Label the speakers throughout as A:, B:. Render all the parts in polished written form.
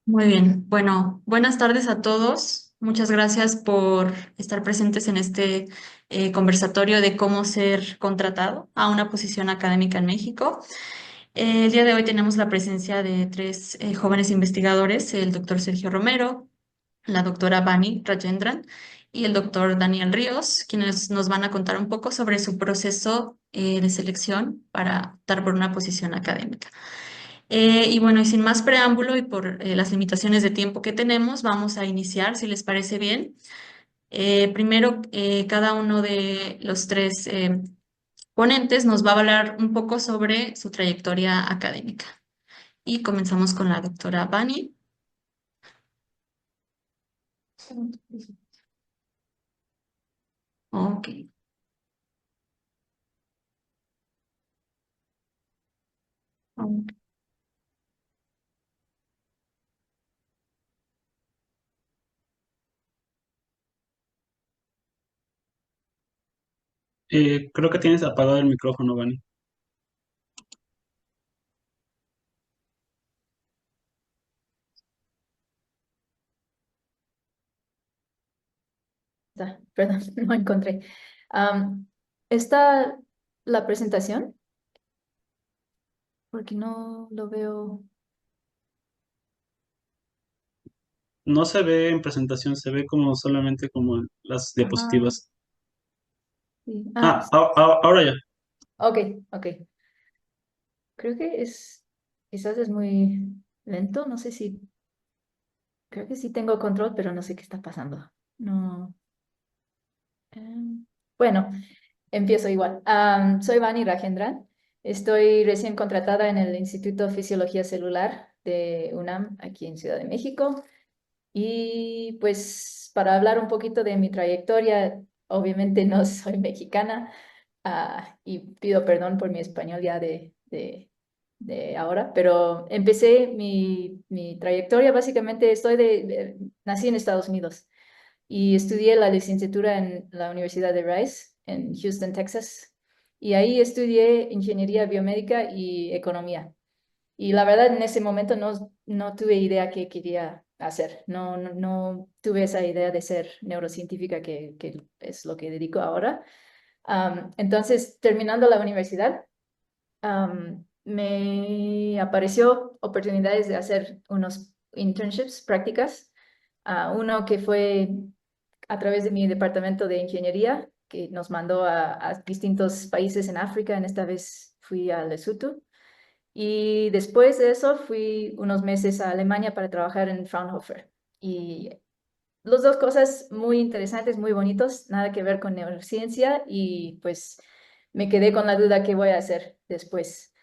A: Muy bien. Bueno, buenas tardes a todos. Muchas gracias por estar presentes en este conversatorio de cómo ser contratado a una posición académica en México. El día de hoy tenemos la presencia de tres jóvenes investigadores, el doctor Sergio Romero, la doctora Vani Rajendran y el doctor Daniel Ríos, quienes nos van a contar un poco sobre su proceso de selección para optar por una posición académica. Y bueno, y sin más preámbulo y por las limitaciones de tiempo que tenemos, vamos a iniciar, si les parece bien. Primero, cada uno de los tres ponentes nos va a hablar un poco sobre su trayectoria académica. Y comenzamos con la doctora Bani. Ok.
B: Creo que tienes apagado el micrófono, Vani.
C: Perdón, no encontré. Am, ¿Está la presentación? Porque no lo veo.
B: No se ve en presentación, se ve como solamente como en las
C: Ajá,
B: diapositivas.
C: sí.
B: Ahora ya.
C: Ok, ok. Creo que quizás es muy lento. No sé si, creo que sí tengo control, pero no sé qué está pasando. No. Bueno, empiezo igual. Soy Vani Rajendran. Estoy recién contratada en el Instituto de Fisiología Celular de UNAM, aquí en Ciudad de México. Y pues para hablar un poquito de mi trayectoria, obviamente no soy mexicana, y pido perdón por mi español ya de ahora, pero empecé mi trayectoria, básicamente nací en Estados Unidos y estudié la licenciatura en la Universidad de Rice en Houston, Texas, y ahí estudié ingeniería biomédica y economía. Y la verdad, en ese momento no tuve idea qué quería hacer. No tuve esa idea de ser neurocientífica que es lo que dedico ahora. Entonces, terminando la universidad, me apareció oportunidades de hacer unos internships, prácticas. Uno que fue a través de mi departamento de ingeniería, que nos mandó a distintos países en África. En esta vez fui a Lesotho. Y después de eso fui unos meses a Alemania para trabajar en Fraunhofer. Y los dos cosas muy interesantes, muy bonitos, nada que ver con neurociencia y pues me quedé con la duda qué voy a hacer después.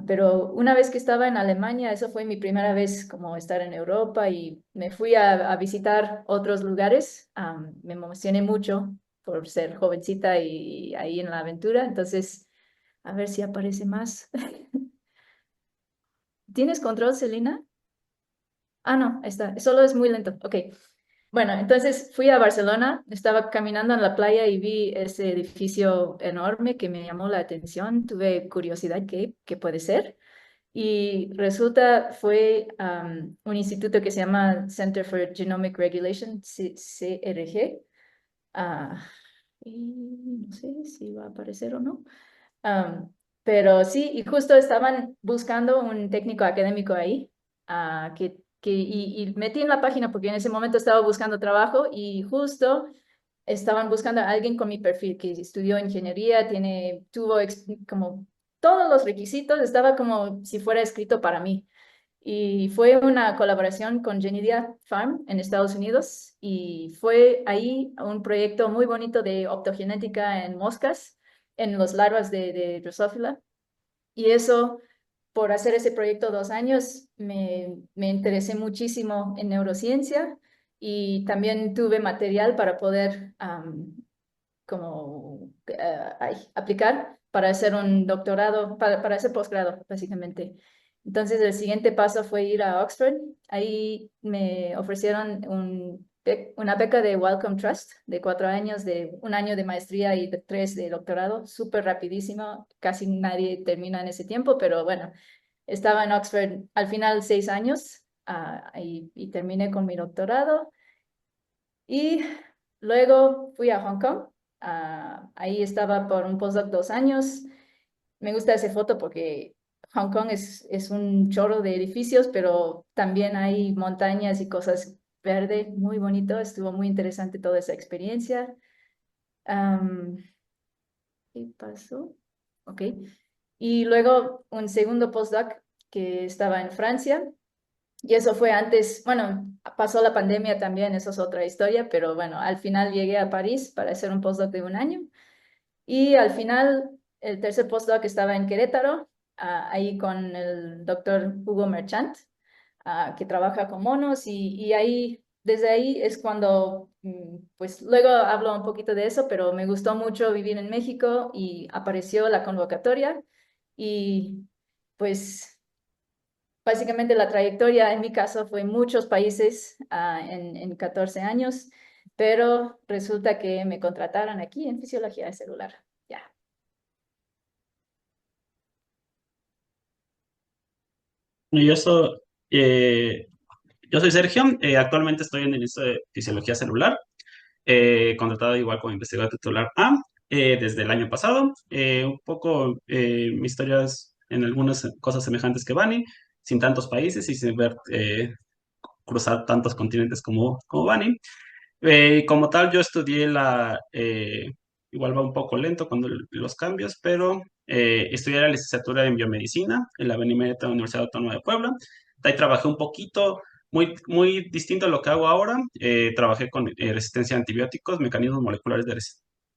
C: Pero una vez que estaba en Alemania, eso fue mi primera vez como estar en Europa y me fui a visitar otros lugares. Me emocioné mucho por ser jovencita y ahí en la aventura. Entonces, a ver si aparece más. ¿Tienes control, Celina? No, está. Solo es muy lento. Ok. Bueno, entonces fui a Barcelona, estaba caminando en la playa y vi ese edificio enorme que me llamó la atención. Tuve curiosidad qué puede ser. Y resulta fue un instituto que se llama Center for Genomic Regulation, CRG. Ah, y no sé si va a aparecer o no. Am, pero sí, y justo estaban buscando un técnico académico ahí, y metí en la página porque en ese momento estaba buscando trabajo y justo estaban buscando a alguien con mi perfil que estudió ingeniería, como todos los requisitos, estaba como si fuera escrito para mí. Y fue una colaboración con Genidia Farm en Estados Unidos y fue ahí un proyecto muy bonito de optogenética en moscas, en los larvas de Drosophila. Y eso, por hacer ese proyecto 2 años, me interesé muchísimo en neurociencia y también tuve material para poder aplicar para hacer un doctorado, para hacer posgrado, básicamente. Entonces, el siguiente paso fue ir a Oxford. Ahí me ofrecieron una beca de Wellcome Trust de 4 años, de un año de maestría y de 3 de doctorado, súper rapidísimo. Casi nadie termina en ese tiempo, pero bueno, estaba en Oxford al final 6 años. y terminé con mi doctorado. Y luego fui a Hong Kong. Ahí estaba por un postdoc 2 años. Me gusta esa foto porque Hong Kong es un chorro de edificios, pero también hay montañas y cosas verde, muy bonito. Estuvo muy interesante toda esa experiencia. Am, ¿Qué pasó? Ok. Y luego un segundo postdoc que estaba en Francia. Y eso fue antes, bueno, pasó la pandemia también, eso es otra historia, pero bueno, al final llegué a París para hacer un postdoc de 1 año. Y al final, el tercer postdoc estaba en Querétaro, ahí con el doctor Hugo Merchant, que trabaja con monos, y ahí, desde ahí es cuando, pues luego hablo un poquito de eso, pero me gustó mucho vivir en México y apareció la convocatoria y pues básicamente la trayectoria en mi caso fue muchos países en 14 años, pero resulta que me contrataron aquí en fisiología celular. Ya.
B: Y yo soy Sergio, actualmente estoy en el Instituto de Fisiología Celular, contratado igual como investigador titular A desde el año pasado. Un poco mi historia es en algunas cosas semejantes que Bani, sin tantos países y sin ver cruzar tantos continentes como Bani. Como tal, yo estudié igual va un poco lento con los cambios, pero estudié la licenciatura en biomedicina en la Benemérita Universidad Autónoma de Puebla. Ahí trabajé un poquito, muy, muy distinto a lo que hago ahora. Trabajé con resistencia a antibióticos, mecanismos moleculares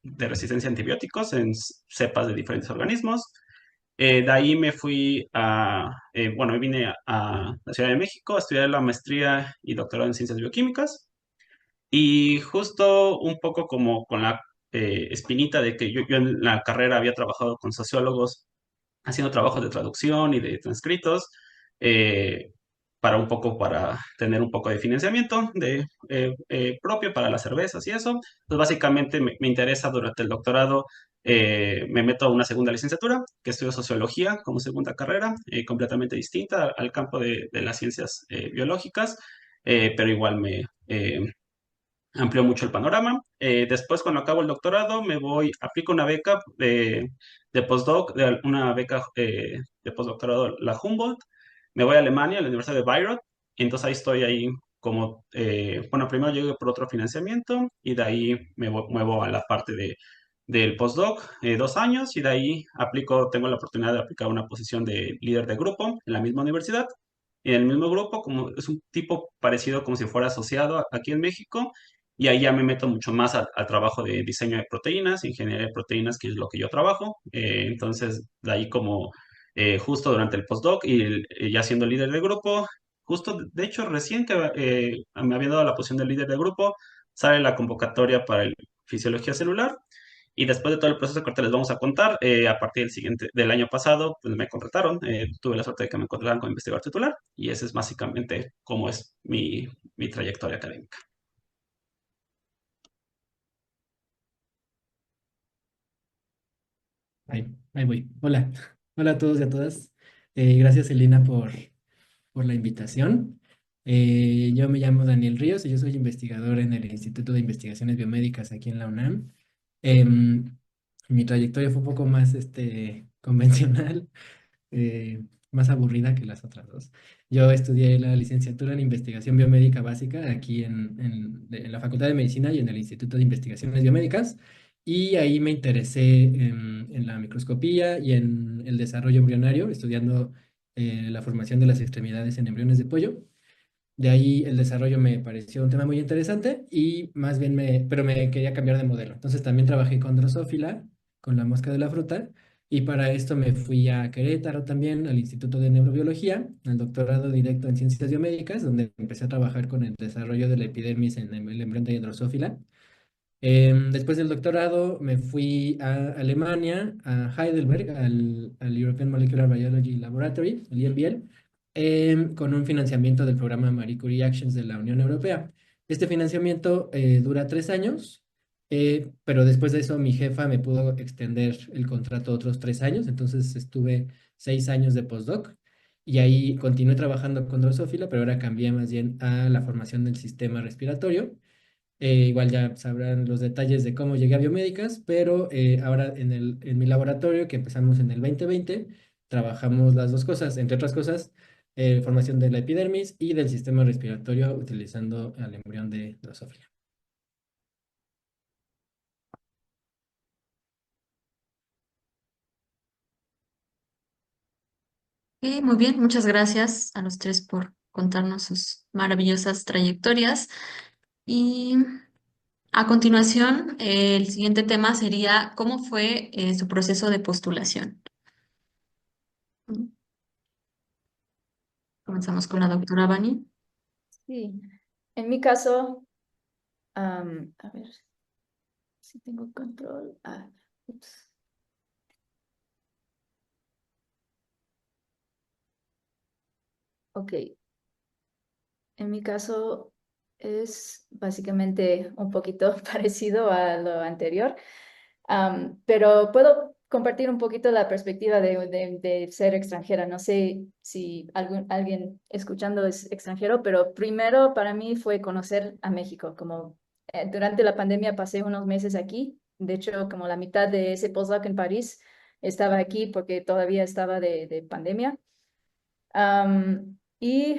B: de resistencia a antibióticos en cepas de diferentes organismos. De ahí me fui bueno, me vine a la Ciudad de México a estudiar la maestría y doctorado en ciencias bioquímicas. Y justo un poco como con la espinita de que yo en la carrera había trabajado con sociólogos haciendo trabajos de traducción y de transcritos eh, para un poco, para tener un poco de financiamiento propio para las cervezas y eso. Entonces, básicamente me interesa durante el doctorado, me meto a una segunda licenciatura, que estudio sociología como segunda carrera, completamente distinta al campo de las ciencias biológicas, pero igual amplió mucho el panorama. Después, cuando acabo el doctorado, aplico una beca de postdoc, una beca de postdoctorado, la Humboldt. Me voy a Alemania, a la Universidad de Bayreuth, y entonces ahí estoy ahí como, bueno, primero llegué por otro financiamiento y de ahí muevo a la parte del postdoc, 2 años, y de ahí tengo la oportunidad de aplicar una posición de líder de grupo en la misma universidad. Y en el mismo grupo, como es un tipo parecido como si fuera asociado aquí en México, y ahí ya me meto mucho más al trabajo de diseño de proteínas, ingeniería de proteínas, que es lo que yo trabajo. Entonces, de ahí como justo durante el postdoc ya siendo líder de grupo, justo de hecho recién que me habían dado la posición de líder de grupo, sale la convocatoria para el fisiología celular. Y después de todo el proceso que ahorita les vamos a contar, a partir del año pasado, pues me contrataron. Tuve la suerte de que me contrataran como investigador titular y ese es básicamente cómo es mi trayectoria académica.
D: Ahí voy. Hola. Hola a todos y a todas. Gracias, Elena, por la invitación. Yo me llamo Daniel Ríos y yo soy investigador en el Instituto de Investigaciones Biomédicas aquí en la UNAM. Em, Mi trayectoria fue un poco más convencional, eh, más aburrida que las otras dos. Yo estudié la licenciatura en Investigación Biomédica Básica aquí en la Facultad de Medicina y en el Instituto de Investigaciones Biomédicas, y ahí me interesé en la microscopía y en el desarrollo embrionario, estudiando la formación de las extremidades en embriones de pollo. De ahí el desarrollo me pareció un tema muy interesante y más bien pero me quería cambiar de modelo. Entonces también trabajé con Drosophila, con la mosca de la fruta, y para esto me fui a Querétaro también, al Instituto de Neurobiología, al doctorado directo en Ciencias Biomédicas, donde empecé a trabajar con el desarrollo de la epidermis en el embrión de Drosophila. Después del doctorado me fui a Alemania, a Heidelberg, al European Molecular Biology Laboratory, el EMBL, con un financiamiento del programa Marie Curie Actions de la Unión Europea. Este financiamiento dura 3 años, pero después de eso mi jefa me pudo extender el contrato otros 3 años, entonces estuve 6 años de postdoc. y ahí continué trabajando con Drosophila, pero ahora cambié más bien a la formación del sistema respiratorio. Igual ya sabrán los detalles de cómo llegué a biomédicas, pero ahora en mi laboratorio, que empezamos en el 2020, trabajamos las dos cosas, entre otras cosas, formación de la epidermis y del sistema respiratorio utilizando al embrión de Drosophila.
A: Muy bien, muchas gracias a los tres por contarnos sus maravillosas trayectorias. Y a continuación, el siguiente tema sería ¿cómo fue su proceso de postulación? Comenzamos con la doctora Bani.
C: Sí, en mi caso, a ver si tengo control. Ups. Ok, en mi caso es básicamente un poquito parecido a lo anterior. Pero puedo compartir un poquito la perspectiva de ser extranjera. No sé si alguien escuchando es extranjero, pero primero para mí fue conocer a México. Como durante la pandemia pasé unos meses aquí. De hecho, como la mitad de ese postdoc en París estaba aquí porque todavía estaba de pandemia. Y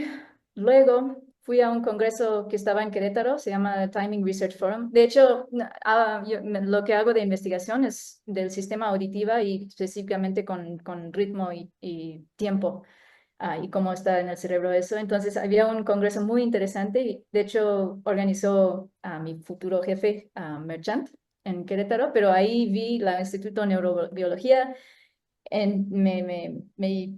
C: luego fui a un congreso que estaba en Querétaro, se llama Timing Research Forum. De hecho, lo que hago de investigación es del sistema auditiva y específicamente con ritmo y tiempo y cómo está en el cerebro eso. Entonces, había un congreso muy interesante y de hecho organizó a mi futuro jefe, Merchant, en Querétaro, pero ahí vi la Instituto de Neurobiología me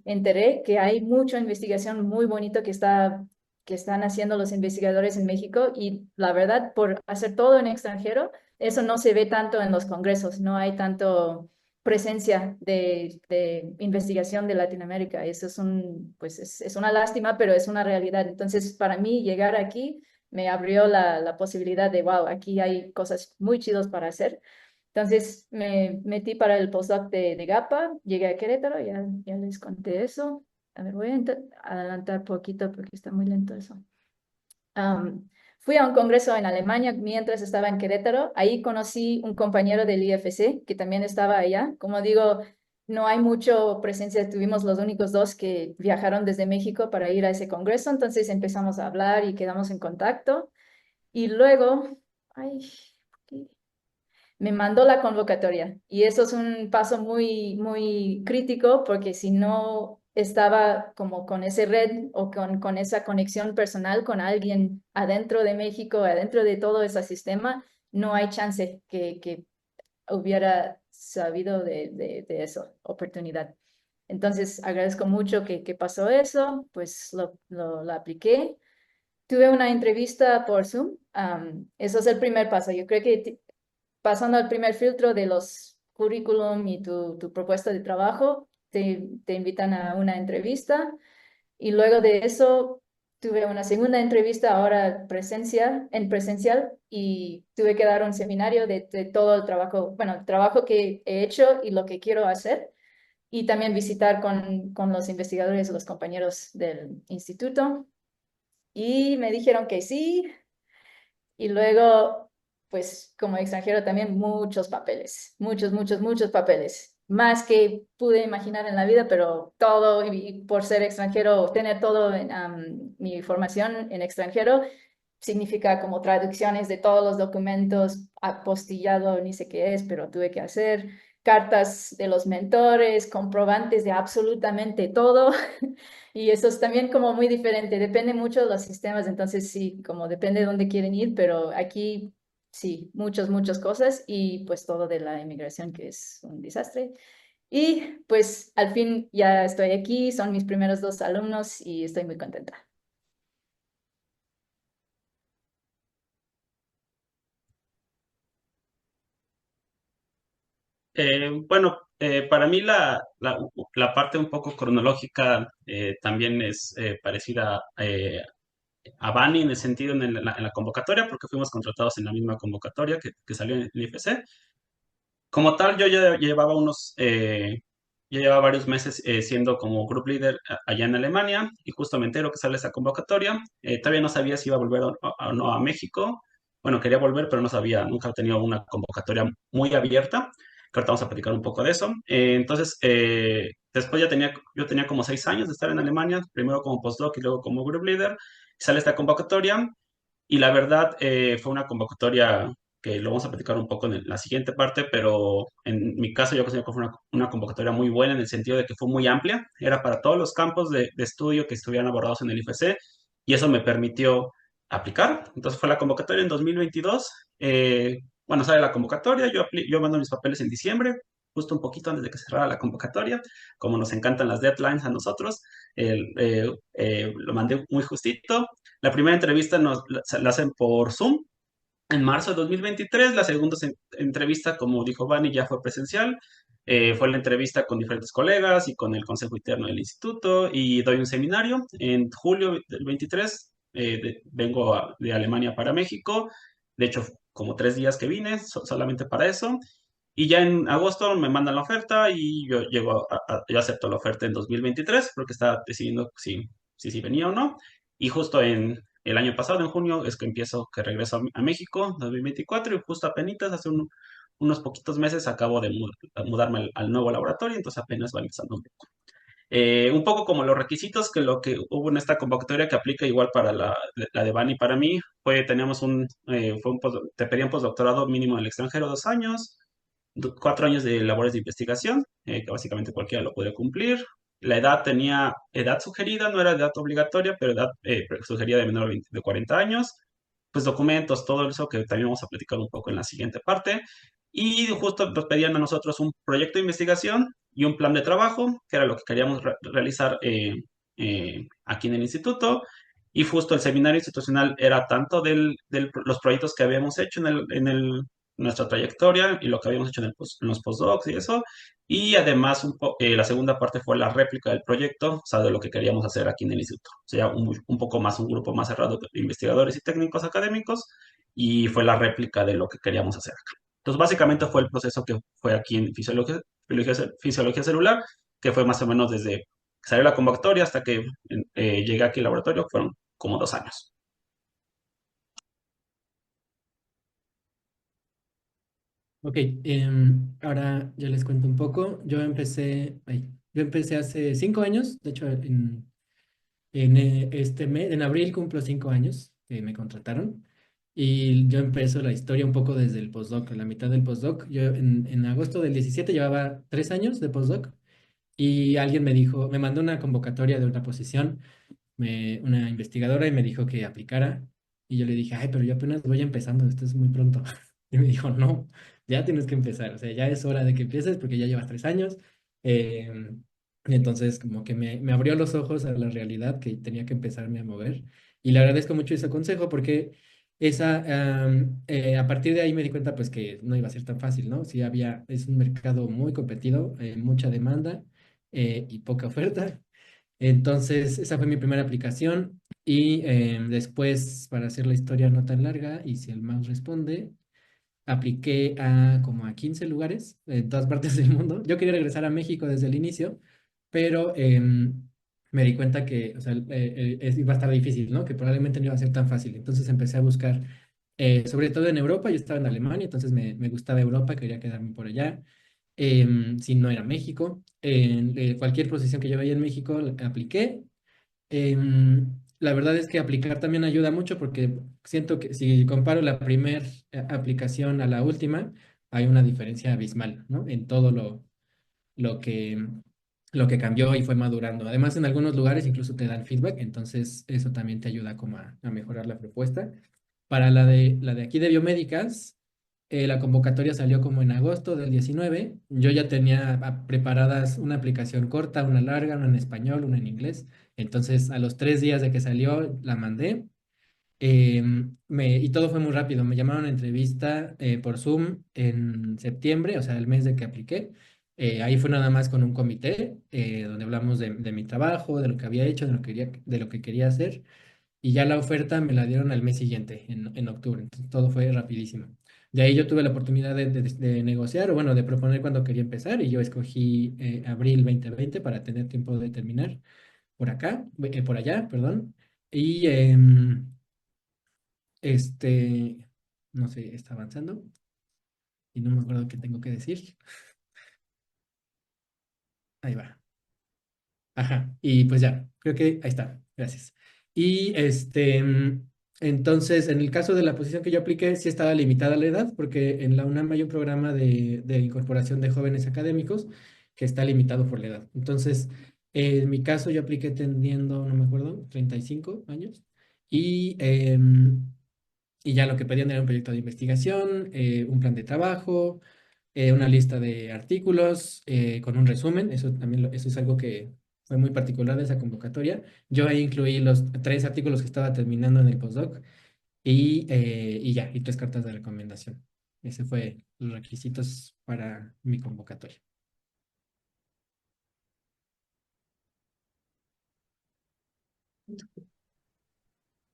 C: enteré que hay mucha investigación muy bonito que están haciendo los investigadores en México y la verdad, por hacer todo en extranjero, eso no se ve tanto en los congresos, no hay tanto presencia de investigación de Latinoamérica. Eso pues es una lástima, pero es una realidad. Entonces, para mí, llegar aquí me abrió la posibilidad de, wow, aquí hay cosas muy chidos para hacer. Entonces me metí para el postdoc de GAPA, llegué a Querétaro, ya les conté eso. A ver, voy a adelantar poquito porque está muy lento eso. Fui a un congreso en Alemania mientras estaba en Querétaro. Ahí conocí un compañero del IFC que también estaba allá. Como digo, no hay mucha presencia. Tuvimos los únicos dos que viajaron desde México para ir a ese congreso. Entonces empezamos a hablar y quedamos en contacto. Y luego, ay, me mandó la convocatoria y eso es un paso muy, muy crítico porque si no estaba como con ese red o con esa conexión personal con alguien adentro de México, adentro de todo ese sistema, no hay chance que hubiera sabido de eso, oportunidad. Entonces, agradezco mucho que pasó eso, pues lo apliqué. Tuve una entrevista por Zoom. Eso es el primer paso. Yo creo que pasando al primer filtro de los currículum y tu propuesta de trabajo, te invitan a una entrevista y luego de eso tuve una segunda entrevista ahora en presencial y tuve que dar un seminario de todo el trabajo, bueno, el trabajo que he hecho y lo que quiero hacer y también visitar con los investigadores, los compañeros del instituto y me dijeron que sí, y luego, pues como extranjero también muchos papeles, muchos, muchos, muchos papeles. Más que pude imaginar en la vida, pero todo, y por ser extranjero, tener todo en mi formación en extranjero, significa como traducciones de todos los documentos, apostillado, ni sé qué es, pero tuve que hacer cartas de los mentores, comprobantes de absolutamente todo. Y eso es también como muy diferente, depende mucho de los sistemas, entonces sí, como depende de dónde quieren ir, pero aquí sí, muchas cosas y pues todo de la inmigración que es un desastre. Y pues al fin ya estoy aquí, son mis primeros dos alumnos y estoy muy contenta.
B: Bueno, para mí la parte un poco cronológica también es parecida a Bani en el sentido en la convocatoria, porque fuimos contratados en la misma convocatoria que salió en el IFC. Como tal, yo ya llevaba yo llevaba varios meses siendo como group leader allá en Alemania y justo me entero que sale esa convocatoria. Todavía no sabía si iba a volver o no a México. Bueno, quería volver, pero no sabía, nunca he tenido una convocatoria muy abierta, que ahorita vamos a platicar un poco de eso. Entonces, después yo tenía como 6 años de estar en Alemania, primero como postdoc y luego como group leader. Sale esta convocatoria y la verdad fue una convocatoria que lo vamos a platicar un poco en la siguiente parte, pero en mi caso yo considero que fue una convocatoria muy buena en el sentido de que fue muy amplia, era para todos los campos de estudio que estuvieran abordados en el IFC y eso me permitió aplicar. Entonces fue la convocatoria en 2022. Bueno, sale la convocatoria, yo mando mis papeles en diciembre, justo un poquito antes de que cerrara la convocatoria, como nos encantan las deadlines a nosotros, lo mandé muy justito. La primera entrevista la hacen por Zoom en marzo de 2023. La segunda entrevista, como dijo Vani, ya fue presencial. Fue la entrevista con diferentes colegas y con el consejo interno del instituto y doy un seminario. En julio del 23 vengo de Alemania para México. De hecho, como 3 días que vine solamente para eso. Y ya en agosto me mandan la oferta y yo yo acepto la oferta en 2023 porque estaba decidiendo si venía o no. Y justo en el año pasado, en junio, es que que regreso a México, 2024, y justo apenas hace unos poquitos meses acabo de mudarme al nuevo laboratorio, entonces apenas va empezando un poco. Un poco como los requisitos que lo que hubo en esta convocatoria que aplica igual para la de Bani y para mí, te pedían postdoctorado mínimo en el extranjero 2 años, 4 años de labores de investigación, que básicamente cualquiera lo puede cumplir. La edad tenía edad sugerida, no era edad obligatoria, pero edad sugerida de menor de 40 años. Pues documentos, todo eso que también vamos a platicar un poco en la siguiente parte. Y justo nos pedían a nosotros un proyecto de investigación y un plan de trabajo, que era lo que queríamos realizar aquí en el instituto. Y justo el seminario institucional era tanto de los proyectos que habíamos hecho nuestra trayectoria y lo que habíamos hecho en los postdocs y eso. Y además, la segunda parte fue la réplica del proyecto, o sea, de lo que queríamos hacer aquí en el instituto. O sea, un poco más, un grupo más cerrado de investigadores y técnicos académicos, y fue la réplica de lo que queríamos hacer acá. Entonces, básicamente fue el proceso que fue aquí en fisiología celular, que fue más o menos desde que salió la convocatoria hasta que llegué aquí al laboratorio, fueron como 2 años.
D: Ok, ahora yo les cuento un poco. Yo empecé hace 5 años, de hecho este mes, en abril cumplo 5 años que me contrataron y yo empiezo la historia un poco desde el postdoc, la mitad del postdoc. Yo en agosto del 17 llevaba 3 años de postdoc y alguien me mandó una convocatoria de una posición, una investigadora y me dijo que aplicara y yo le dije, ay, pero yo apenas voy empezando, esto es muy pronto. Y me dijo, no, ya tienes que empezar, o sea, ya es hora de que empieces porque ya llevas 3 años. Y entonces como que me abrió los ojos a la realidad que tenía que empezarme a mover. Y le agradezco mucho ese consejo porque a partir de ahí me di cuenta pues que no iba a ser tan fácil, ¿no? Sí es un mercado muy competido, mucha demanda y poca oferta. Entonces, esa fue mi primera aplicación y después, para hacer la historia no tan larga, y si el mouse responde, apliqué como a 15 lugares en todas partes del mundo. Yo quería regresar a México desde el inicio, pero me di cuenta que o sea, iba a estar difícil, ¿no? Que probablemente no iba a ser tan fácil. Entonces empecé a buscar, sobre todo en Europa. Yo estaba en Alemania, entonces me gustaba Europa, quería quedarme por allá. Si no era México, en cualquier posición que yo veía en México, apliqué. La verdad es que aplicar también ayuda mucho porque siento que si comparo la primera aplicación a la última, hay una diferencia abismal, ¿no? En todo lo que, lo que cambió y fue madurando. Además, en algunos lugares incluso te dan feedback, entonces eso también te ayuda como a mejorar la propuesta. Para la de aquí de biomédicas, la convocatoria salió como en agosto del 19. Yo ya tenía preparadas una aplicación corta, una larga, una en español, una en inglés. Entonces, a los 3 días de que salió, la mandé. Y todo fue muy rápido. Me llamaron a entrevista por Zoom en septiembre, o sea, el mes de que apliqué. Ahí fue nada más con un comité donde hablamos de mi trabajo, de lo que había hecho, de lo que quería hacer. Y ya la oferta me la dieron al mes siguiente, en octubre. Entonces, todo fue rapidísimo. De ahí yo tuve la oportunidad de negociar, o bueno, de proponer cuando quería empezar, y yo escogí abril 2020 para tener tiempo de terminar por acá, por allá, perdón. Y este, no sé, está avanzando y no me acuerdo qué tengo que decir. Ahí va. Ajá, y pues ya, creo que ahí está, gracias. Y entonces, en el caso de la posición que yo apliqué, sí estaba limitada la edad, porque en la UNAM hay un programa de incorporación de jóvenes académicos que está limitado por la edad. Entonces, en mi caso, yo apliqué teniendo, no me acuerdo, 35 años, y, y ya lo que pedían era un proyecto de investigación, un plan de trabajo, una lista de artículos con un resumen. Eso también eso es algo que fue muy particular de esa convocatoria. Yo ahí incluí los 3 artículos que estaba terminando en el postdoc y ya, y 3 cartas de recomendación. Ese fue los requisitos para mi convocatoria.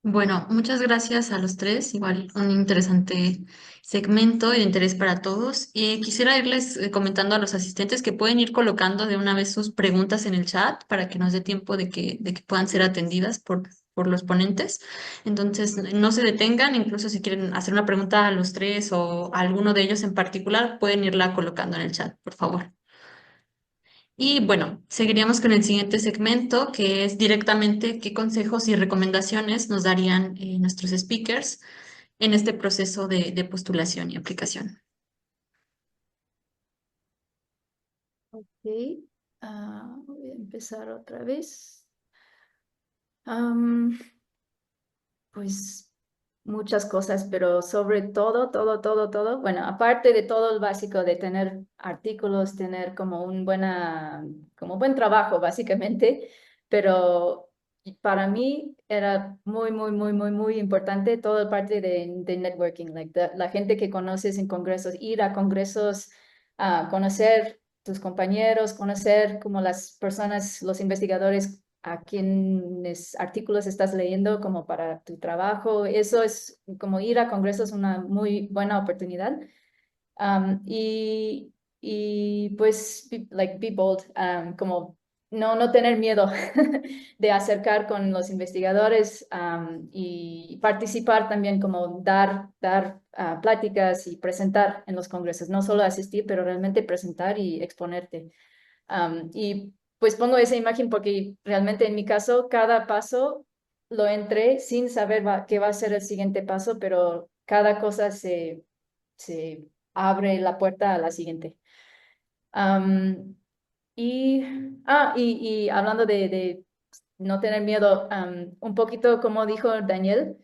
A: Bueno, muchas gracias a los tres. Igual un interesante segmento de interés para todos. Y quisiera irles comentando a los asistentes que pueden ir colocando de una vez sus preguntas en el chat para que nos dé tiempo de que puedan ser atendidas por los ponentes. Entonces, no se detengan, incluso si quieren hacer una pregunta a los tres o a alguno de ellos en particular, pueden irla colocando en el chat, por favor. Y bueno, seguiríamos con el siguiente segmento, que es directamente qué consejos y recomendaciones nos darían nuestros speakers en este proceso de postulación y aplicación.
C: Ok, voy a empezar otra vez. Am, pues muchas cosas, pero sobre todo, bueno, aparte de todo el básico de tener artículos, tener como como buen trabajo, básicamente, pero para mí era muy importante toda la parte de networking, la gente que conoces en congresos, ir a congresos, conocer tus compañeros, conocer como las personas, los investigadores a quienes artículos estás leyendo como para tu trabajo. Eso es como ir a congresos una muy buena oportunidad. Y pues, be bold, como no tener miedo de acercar con los investigadores y participar también, como dar pláticas y presentar en los congresos, no solo asistir, pero realmente presentar y exponerte. Y pues pongo esa imagen porque realmente en mi caso, cada paso lo entré sin saber qué va a ser el siguiente paso, pero cada cosa se abre la puerta a la siguiente. Am, y hablando de no tener miedo, un poquito como dijo Daniel,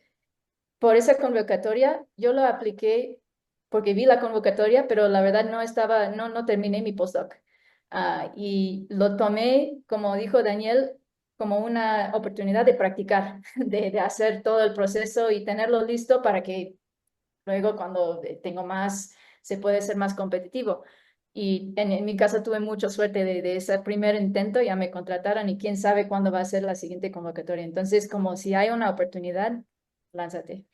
C: por esa convocatoria yo lo apliqué porque vi la convocatoria, pero la verdad no terminé mi postdoc. Y lo tomé, como dijo Daniel, como una oportunidad de practicar, de hacer todo el proceso y tenerlo listo para que luego cuando tengo más, se puede ser más competitivo. Y en mi caso tuve mucha suerte de ese primer intento, ya me contrataron y quién sabe cuándo va a ser la siguiente convocatoria. Entonces, como si hay una oportunidad, lánzate.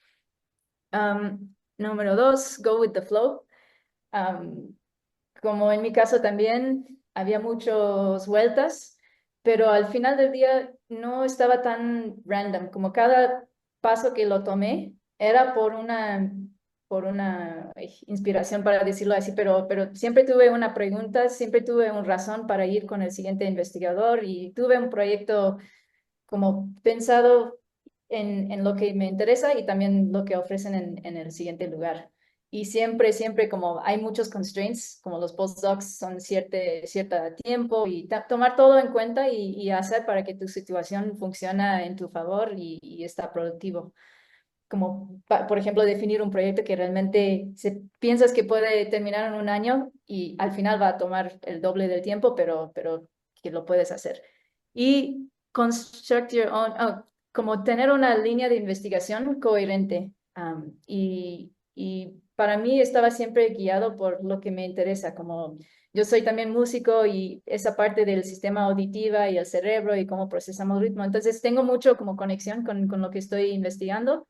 C: Número 2, go with the flow. Um, Como en mi caso también había muchas vueltas, pero al final del día no estaba tan random, como cada paso que lo tomé era por una inspiración, para decirlo así, pero siempre tuve una pregunta, siempre tuve una razón para ir con el siguiente investigador y tuve un proyecto como pensado en lo que me interesa y también lo que ofrecen en el siguiente lugar. Y siempre como hay muchos constraints, como los postdocs son cierta tiempo y tomar todo en cuenta y hacer para que tu situación funcione en tu favor y está productivo. Como, por ejemplo, definir un proyecto que realmente piensas que puede terminar en un año y al final va a tomar el doble del tiempo, pero que lo puedes hacer. Y construct your own, como tener una línea de investigación coherente. Y para mí estaba siempre guiado por lo que me interesa, como yo soy también músico y esa parte del sistema auditiva y el cerebro y cómo procesamos ritmo. Entonces tengo mucho como conexión con lo que estoy investigando.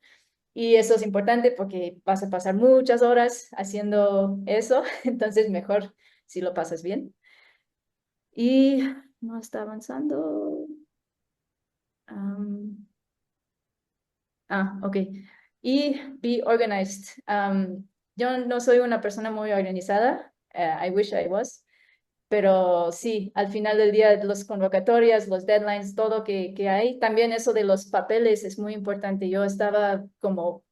C: Y eso es importante porque vas a pasar muchas horas haciendo eso, entonces mejor si lo pasas bien. Y no está avanzando. Am, ok. Y be organized. Yo no soy una persona muy organizada. I wish I was. Pero sí, al final del día, los convocatorias, los deadlines, todo que hay. También eso de los papeles es muy importante. Yo estaba como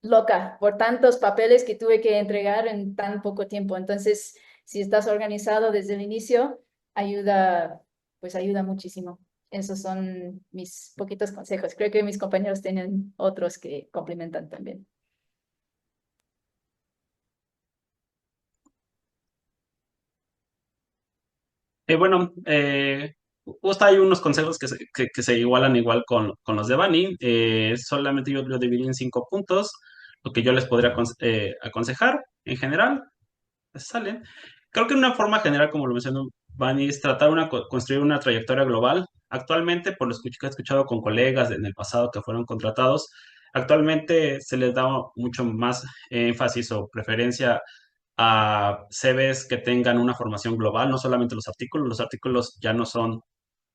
C: loca por tantos papeles que tuve que entregar en tan poco tiempo. Entonces, si estás organizado desde el inicio, ayuda, pues ayuda muchísimo. Esos son mis poquitos consejos. Creo que mis compañeros tienen otros que complementan también.
B: Bueno, justo hay unos consejos que se igualan igual con los de Bani. Solamente yo lo dividí en 5 puntos, lo que yo les podría aconsejar en general. Sale. Creo que una forma general, como lo mencionó Bani, es tratar construir una trayectoria global. Actualmente, por lo que he escuchado con colegas en el pasado que fueron contratados, actualmente se les da mucho más énfasis o preferencia a CVs que tengan una formación global, no solamente los artículos. Los artículos ya no son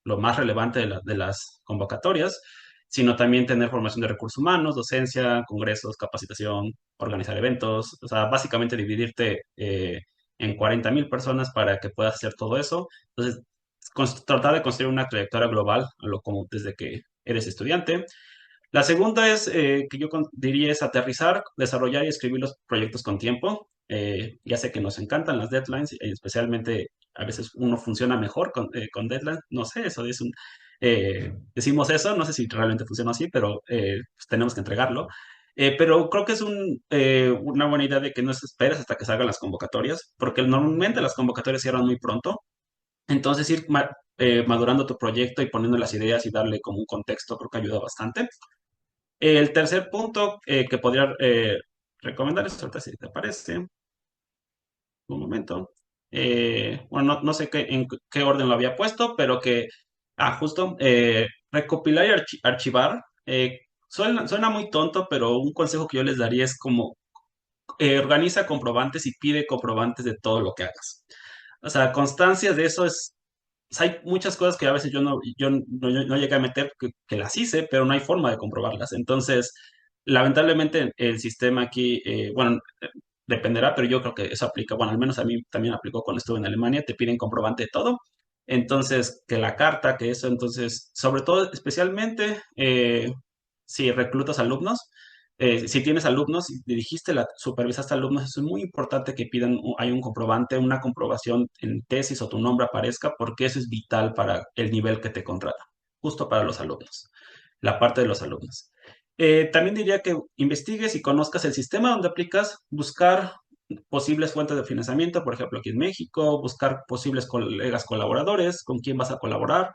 B: lo más relevante de las convocatorias, sino también tener formación de recursos humanos, docencia, congresos, capacitación, organizar eventos, o sea, básicamente dividirte en 40,000 personas para que puedas hacer todo eso. Entonces, tratar de construir una trayectoria global, como desde que eres estudiante. La segunda es, que yo diría, es aterrizar, desarrollar y escribir los proyectos con tiempo. Ya sé que nos encantan las deadlines, y especialmente a veces uno funciona mejor con deadlines. No sé, decimos eso, no sé si realmente funciona así, pero pues tenemos que entregarlo. Pero creo que es una buena idea de que no esperes hasta que salgan las convocatorias, porque normalmente las convocatorias cierran muy pronto. Entonces, madurando tu proyecto y poniendo las ideas y darle como un contexto, creo que ayuda bastante. El tercer punto que podría recomendar es, ahorita si te parece, un momento. Bueno, no sé en qué orden lo había puesto, pero justo, recopilar y archivar. Suena muy tonto, pero un consejo que yo les daría es como organiza comprobantes y pide comprobantes de todo lo que hagas. O sea, constancias de eso es. O sea, hay muchas cosas que a veces yo no llegué a meter que las hice, pero no hay forma de comprobarlas. Entonces, lamentablemente el sistema aquí, bueno, dependerá, pero yo creo que eso aplica, bueno, al menos a mí también aplicó cuando estuve en Alemania, te piden comprobante de todo. Entonces, que la carta, que eso, entonces, sobre todo, especialmente si reclutas alumnos, si tienes alumnos y supervisaste alumnos, es muy importante que hay un comprobante, una comprobación en tesis o tu nombre aparezca, porque eso es vital para el nivel que te contrata, justo para los alumnos, la parte de los alumnos. También diría que investigues y conozcas el sistema donde aplicas, buscar posibles fuentes de financiamiento, por ejemplo, aquí en México, buscar posibles colegas colaboradores, con quién vas a colaborar,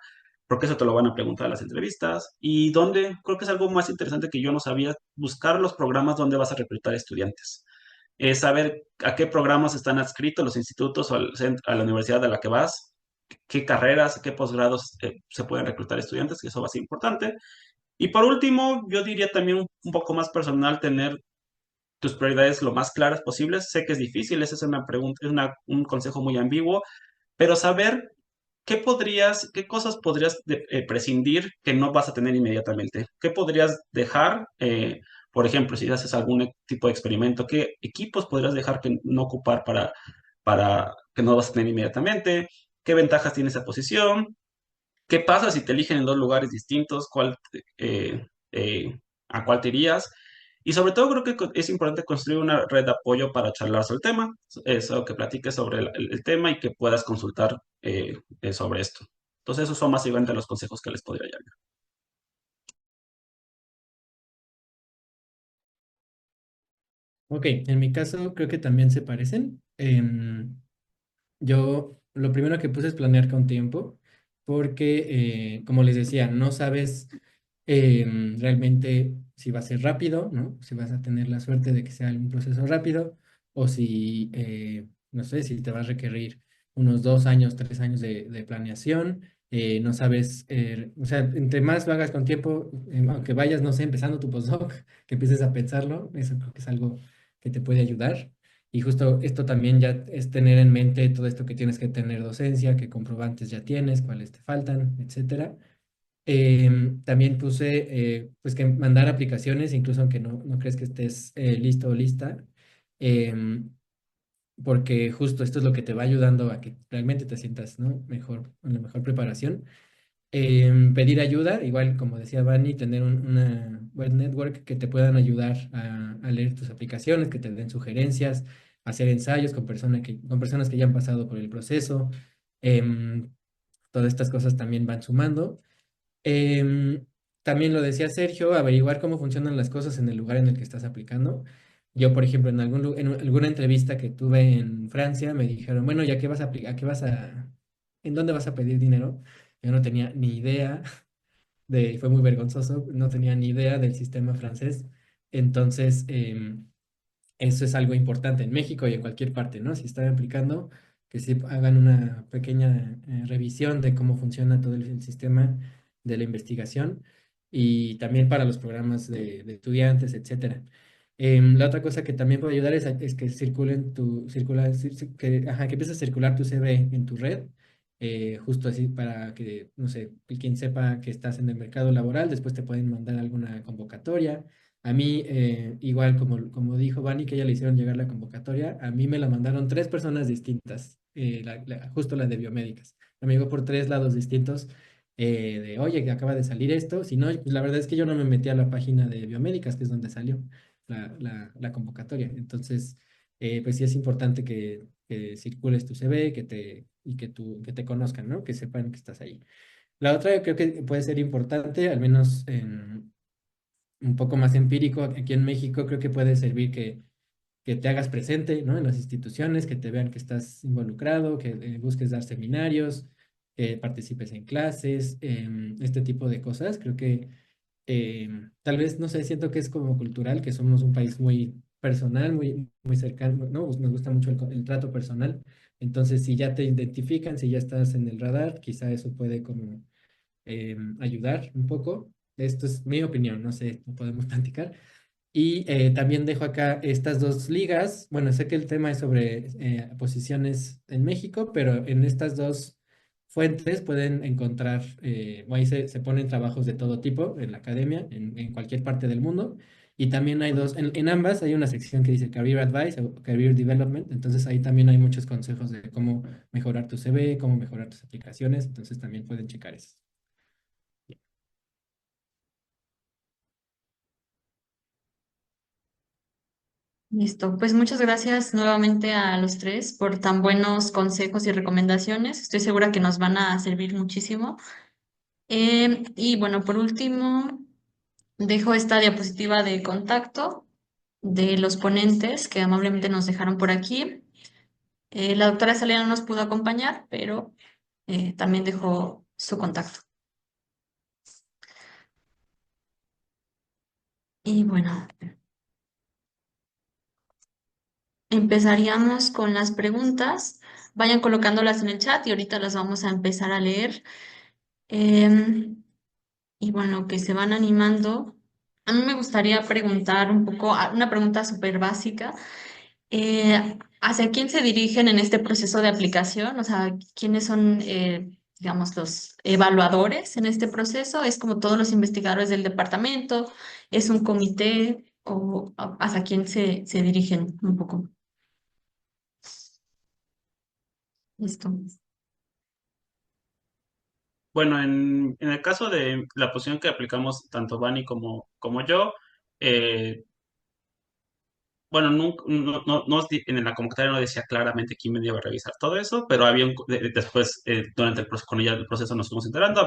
B: porque eso te lo van a preguntar en las entrevistas. Y dónde, creo que es algo más interesante que yo no sabía, buscar los programas donde vas a reclutar estudiantes. Saber a qué programas están adscritos los institutos o a la universidad a la que vas, qué carreras, qué posgrados se pueden reclutar estudiantes, que eso va a ser importante. Y por último, yo diría también un poco más personal, tener tus prioridades lo más claras posibles. Sé que es difícil, esa es una pregunta, un consejo muy ambiguo, pero saber qué cosas podrías prescindir que no vas a tener inmediatamente. ¿Qué podrías dejar? Por ejemplo, si haces algún tipo de experimento, ¿qué equipos podrías dejar que no ocupar para que no vas a tener inmediatamente? ¿Qué ventajas tiene esa posición? ¿Qué pasa si te eligen en 2 lugares distintos? ¿A cuál te irías? Y sobre todo creo que es importante construir una red de apoyo para charlar sobre el tema, eso, que platiques sobre el tema y que puedas consultar sobre esto. Entonces esos son básicamente los consejos que les podría dar.
D: Ok, en mi caso creo que también se parecen. Yo lo primero que puse es planear con tiempo, porque como les decía, no sabes realmente si va a ser rápido, ¿no? Si vas a tener la suerte de que sea un proceso rápido, o si, no sé, si te va a requerir unos 2 años, 3 años de planeación. no sabes, o sea, entre más lo hagas con tiempo, aunque vayas, no sé, empezando tu postdoc, que empieces a pensarlo, eso creo que es algo que te puede ayudar. Y justo esto también ya es tener en mente todo esto que tienes que tener docencia, qué comprobantes ya tienes, cuáles te faltan, etcétera. También puse pues que mandar aplicaciones, incluso aunque no crees que estés listo o lista, em, porque justo esto es lo que te va ayudando a que realmente te sientas, ¿no? Mejor, con la mejor preparación. Pedir ayuda, igual como decía Vani, tener una web network que te puedan ayudar a leer tus aplicaciones, que te den sugerencias, hacer ensayos con personas que ya han pasado por el proceso. Em, Todas estas cosas también van sumando. Em, También lo decía Sergio, averiguar cómo funcionan las cosas en el lugar en el que estás aplicando. Yo, por ejemplo, en alguna entrevista que tuve en Francia, me dijeron, bueno, ¿ya qué vas a aplicar? ¿En dónde vas a pedir dinero? Yo no tenía ni idea fue muy vergonzoso, no tenía ni idea del sistema francés. Entonces, eso es algo importante en México y en cualquier parte, ¿no? Si están aplicando, que sí hagan una pequeña revisión de cómo funciona todo el sistema de la investigación y también para los programas de estudiantes, etcétera. La otra cosa que también puede ayudar es que que empiece a circular tu CV en tu red, justo así para que, no sé, quien sepa que estás en el mercado laboral, después te pueden mandar alguna convocatoria. A mí, igual como dijo Vani, que ella le hicieron llegar la convocatoria, a mí me la mandaron tres personas distintas, justo la de biomédicas. Me llegó por tres lados distintos, de, oye, que acaba de salir esto. Si no, pues la verdad es que yo no me metí a la página de biomédicas, que es donde salió la convocatoria. Entonces, pues sí es importante que circules tu CV, que te conozcan, ¿no? Que sepan que estás ahí. La otra creo que puede ser importante, al menos un poco más empírico, aquí en México creo que puede servir que te hagas presente, ¿no? En las instituciones, que te vean que estás involucrado, que busques dar seminarios, que participes en clases, este tipo de cosas. Creo que tal vez, no sé, siento que es como cultural, que somos un país muy personal, muy cercano, ¿no? Nos gusta mucho el trato personal. Entonces, si ya te identifican, si ya estás en el radar, quizá eso puede como ayudar un poco. Esto es mi opinión, no sé, no podemos platicar. Y también dejo acá estas dos ligas. Bueno, sé que el tema es sobre posiciones en México, pero en estas dos fuentes pueden encontrar, o ahí se ponen trabajos de todo tipo en la academia, en cualquier parte del mundo. Y también hay en ambas hay una sección que dice Career Advice o Career Development. Entonces ahí también hay muchos consejos de cómo mejorar tu CV, cómo mejorar tus aplicaciones. Entonces también pueden checar eso.
A: Listo, pues muchas gracias nuevamente a los tres por tan buenos consejos y recomendaciones. Estoy segura que nos van a servir muchísimo. Y bueno, por último, dejo esta diapositiva de contacto de los ponentes que amablemente nos dejaron por aquí. La doctora Salena no nos pudo acompañar, pero también dejó su contacto. Y bueno, empezaríamos con las preguntas. Vayan colocándolas en el chat y ahorita las vamos a empezar a leer. Em, y bueno, que se van animando. A mí me gustaría preguntar un poco, una pregunta súper básica. ¿Hacia quién se dirigen en este proceso de aplicación? O sea, ¿quiénes son, digamos, los evaluadores en este proceso? ¿Es como todos los investigadores del departamento? ¿Es un comité? ¿O hacia quién se dirigen un poco? Listo.
B: Bueno, en el caso de la posición que aplicamos tanto Vani como yo, eh, bueno, en la convocatoria no decía claramente quién me iba a revisar todo eso, pero después, durante cuando ya el proceso nos fuimos enterando,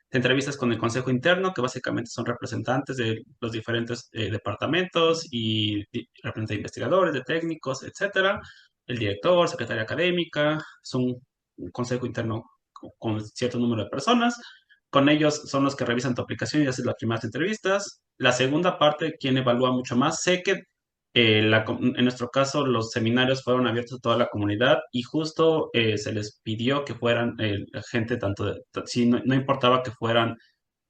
B: entrevistas con el consejo interno, que básicamente son representantes de los diferentes departamentos y representantes de investigadores, de técnicos, etcétera, el director, secretaria académica, son un consejo interno con cierto número de personas. Con ellos son los que revisan tu aplicación y hacen las primeras entrevistas. La segunda parte, quien evalúa mucho más, sé que En nuestro caso, los seminarios fueron abiertos a toda la comunidad y justo se les pidió que fueran gente tanto si no importaba que fueran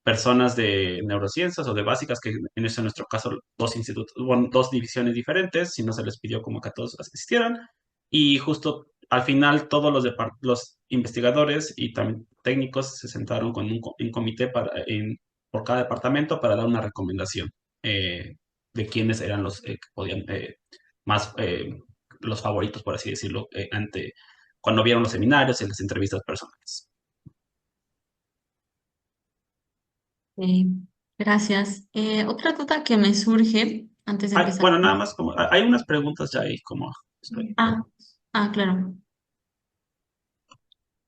B: personas de neurociencias o de básicas, que en nuestro caso dos institutos, bueno, dos divisiones diferentes, si no se les pidió como que a todos asistieran. Y justo al final todos los investigadores y también técnicos se sentaron con un comité por cada departamento para dar una recomendación de quiénes eran los que podían más los favoritos, por así decirlo, cuando vieron los seminarios y las entrevistas personales.
A: Eh, gracias. Otra duda que me surge antes de empezar.
B: Bueno, nada más como hay unas preguntas ya ahí como estoy.
A: Ah, claro.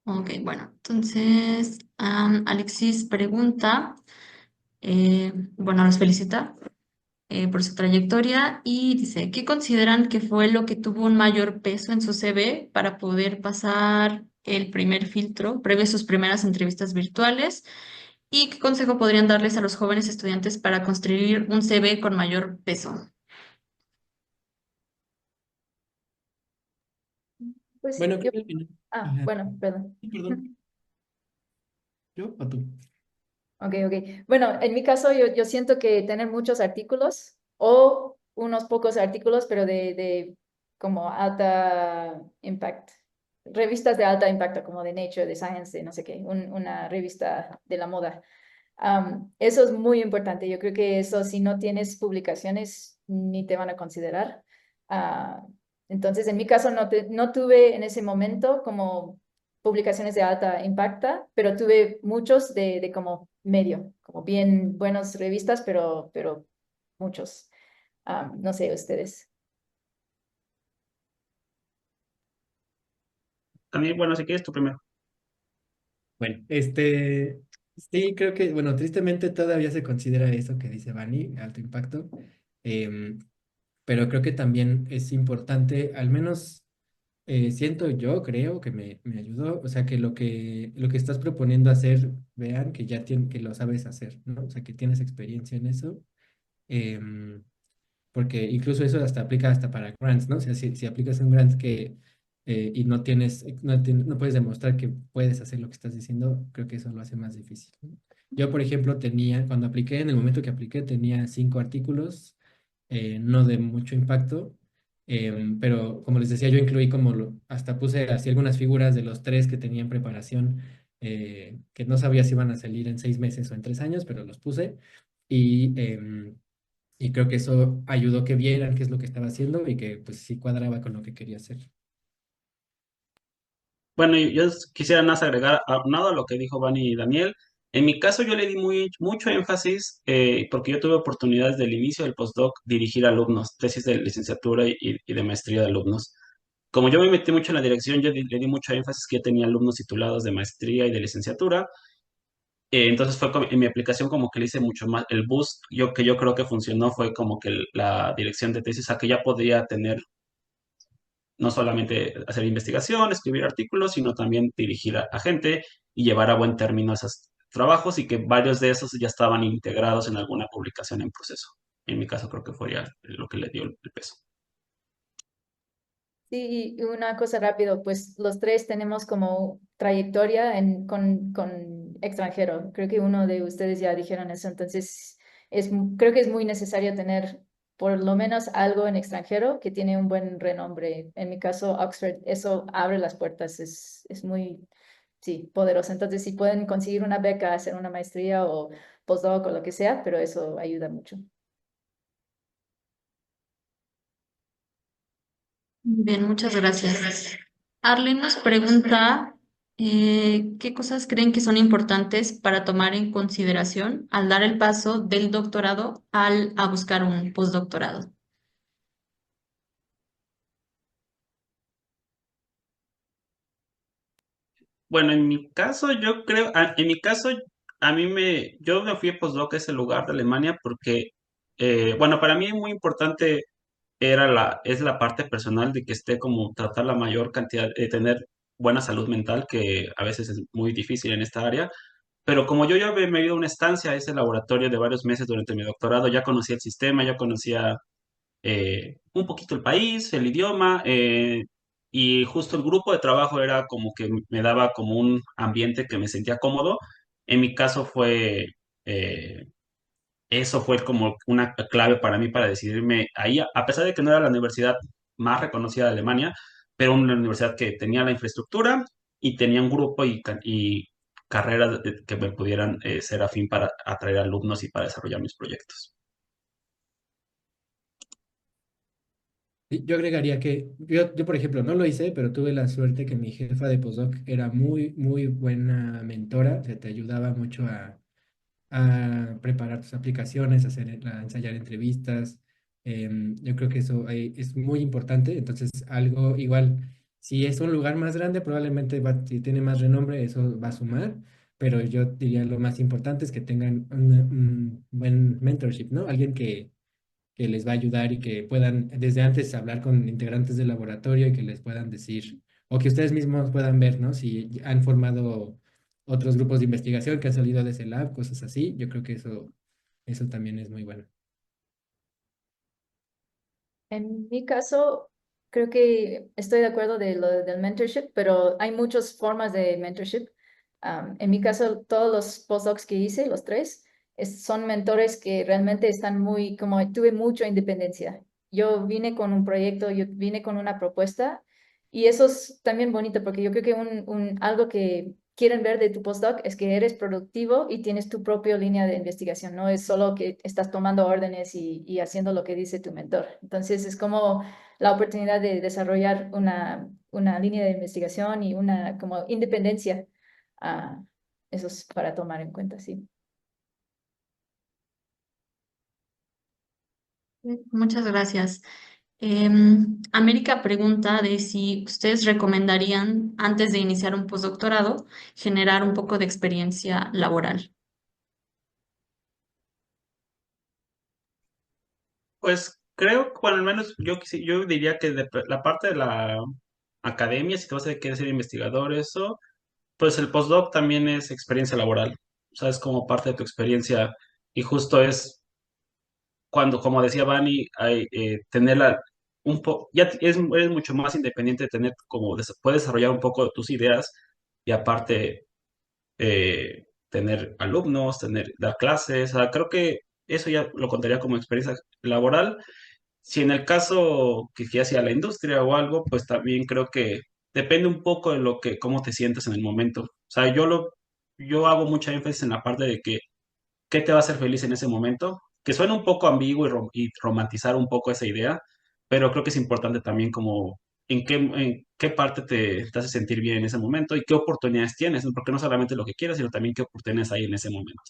A: Ok, bueno, entonces Alexis pregunta, bueno, los felicita por su trayectoria y dice, ¿qué consideran que fue lo que tuvo un mayor peso en su CV para poder pasar el primer filtro previo a sus primeras entrevistas virtuales? ¿Y qué consejo podrían darles a los jóvenes estudiantes para construir un CV con mayor peso?
C: Pues
D: Bueno,
C: yo,
D: creo que al final. Ajá.
C: bueno, perdón.
D: Sí, perdón. ¿Yo o tú?
C: Ok, ok. Bueno, en mi caso yo siento que tener muchos artículos o unos pocos artículos, pero de como alta impact, revistas de alta impacto como de Nature, de Science, de no sé qué, una revista de la moda. Eso es muy importante. Yo creo que eso, si no tienes publicaciones, ni te van a considerar. Ah, entonces, en mi caso, no tuve en ese momento como publicaciones de alta impacta, pero tuve muchos de como medio, como bien buenas revistas, pero muchos. No sé, ustedes.
B: También, bueno, si quieres tú primero.
D: Bueno, sí, creo que, bueno, tristemente todavía se considera eso que dice Vani, alto impacto, em, pero creo que también es importante, al menos siento yo, creo que me ayudó, o sea, que lo que estás proponiendo hacer, vean que que lo sabes hacer, ¿no? O sea, que tienes experiencia en eso. em, Porque incluso eso hasta aplica hasta para grants, ¿no? O sea, si aplicas un grant y no puedes demostrar que puedes hacer lo que estás diciendo, creo que eso lo hace más difícil, ¿no? Yo, por ejemplo, cuando apliqué, en el momento que apliqué, tenía 5 artículos, no de mucho impacto, pero como les decía, yo incluí hasta puse así algunas figuras de los 3 que tenía en preparación, que no sabía si iban a salir en 6 meses o en 3 años, pero los puse. Y creo que eso ayudó que vieran qué es lo que estaba haciendo y que pues sí cuadraba con lo que quería hacer.
B: Bueno, yo quisiera más agregar, nada a lo que dijo Vani y Daniel. En mi caso, yo le di mucho énfasis porque yo tuve oportunidades del inicio del postdoc dirigir alumnos, tesis de licenciatura y de maestría de alumnos. Como yo me metí mucho en la dirección, le di mucho énfasis que yo tenía alumnos titulados de maestría y de licenciatura. Entonces fue en mi aplicación como que le hice mucho más. El boost que yo creo que funcionó fue como que la dirección de tesis, a que ya podría tener no solamente hacer investigación, escribir artículos, sino también dirigir a gente y llevar a buen término esos trabajos y que varios de esos ya estaban integrados en alguna publicación en proceso. En mi caso creo que fue ya lo que le dio el peso.
C: Sí, y una cosa rápido, pues los tres tenemos como trayectoria con extranjero. Creo que uno de ustedes ya dijeron eso, entonces creo que es muy necesario tener por lo menos algo en extranjero que tiene un buen renombre. En mi caso, Oxford, eso abre las puertas, es muy, sí, poderoso. Entonces, si pueden conseguir una beca, hacer una maestría o postdoc o lo que sea, pero eso ayuda mucho.
A: Bien, muchas gracias. Arlen nos pregunta, ¿qué cosas creen que son importantes para tomar en consideración al dar el paso del doctorado a buscar un postdoctorado?
B: Bueno, en mi caso, yo creo, en mi caso, yo me fui a postdoc a ese lugar de Alemania porque, bueno, para mí muy importante es la parte personal de que esté como tratar la mayor cantidad, tener buena salud mental, que a veces es muy difícil en esta área. Pero como yo ya me he ido a una estancia a ese laboratorio de varios meses durante mi doctorado, ya conocía el sistema, ya conocía un poquito el país, el idioma, y justo el grupo de trabajo era como que me daba como un ambiente que me sentía cómodo. En mi caso eh, eso fue como una clave para mí para decidirme ahí, a pesar de que no era la universidad más reconocida de Alemania, pero una universidad que tenía la infraestructura y tenía un grupo y carreras que me pudieran ser afín para atraer alumnos y para desarrollar mis proyectos.
D: Y yo agregaría que yo, por ejemplo, no lo hice, pero tuve la suerte que mi jefa de postdoc era muy, muy buena mentora, o sea, te ayudaba mucho a preparar tus aplicaciones, a ensayar entrevistas. Yo creo que eso es muy importante. Entonces, algo igual, si es un lugar más grande, probablemente si tiene más renombre, eso va a sumar. Pero yo diría lo más importante es que tengan un buen mentorship, ¿no? Alguien que les va a ayudar y que puedan desde antes hablar con integrantes del laboratorio y que les puedan decir, o que ustedes mismos puedan ver, ¿no? Si han formado otros grupos de investigación que han salido de ese lab, cosas así. Yo creo que eso también es muy bueno.
C: En mi caso, creo que estoy de acuerdo de lo del mentorship, pero hay muchas formas de mentorship. En mi caso, todos los postdocs que hice, los tres, son mentores que realmente están muy, como tuve mucha independencia. Yo vine con un proyecto, yo vine con una propuesta y eso es también bonito porque yo creo que algo que quieren ver de tu postdoc es que eres productivo y tienes tu propia línea de investigación, no es solo que estás tomando órdenes y haciendo lo que dice tu mentor. Entonces es como la oportunidad de desarrollar una línea de investigación y una como independencia. Ah, eso es para tomar en cuenta, sí.
A: Muchas gracias. América pregunta de si ustedes recomendarían, antes de iniciar un postdoctorado, generar un poco de experiencia laboral.
B: Pues creo que, bueno, al menos yo diría que la parte de la academia, si te vas a querer ser investigador, eso, pues el postdoc también es experiencia laboral, o sea, es como parte de tu experiencia y justo es cuando, como decía Vani, tenerla eres mucho más independiente de tener como, puedes desarrollar un poco tus ideas y aparte tener alumnos, dar clases, o sea, creo que eso ya lo contaría como experiencia laboral. Si en el caso que ya sea la industria o algo, pues también creo que depende un poco de cómo te sientes en el momento. O sea, yo hago mucha énfasis en la parte de que qué te va a hacer feliz en ese momento, que suena un poco ambiguo y romantizar un poco esa idea, pero creo que es importante también como en qué parte te hace sentir bien en ese momento y qué oportunidades tienes, ¿no? Porque no solamente lo que quieres, sino también qué oportunidades hay en ese momento.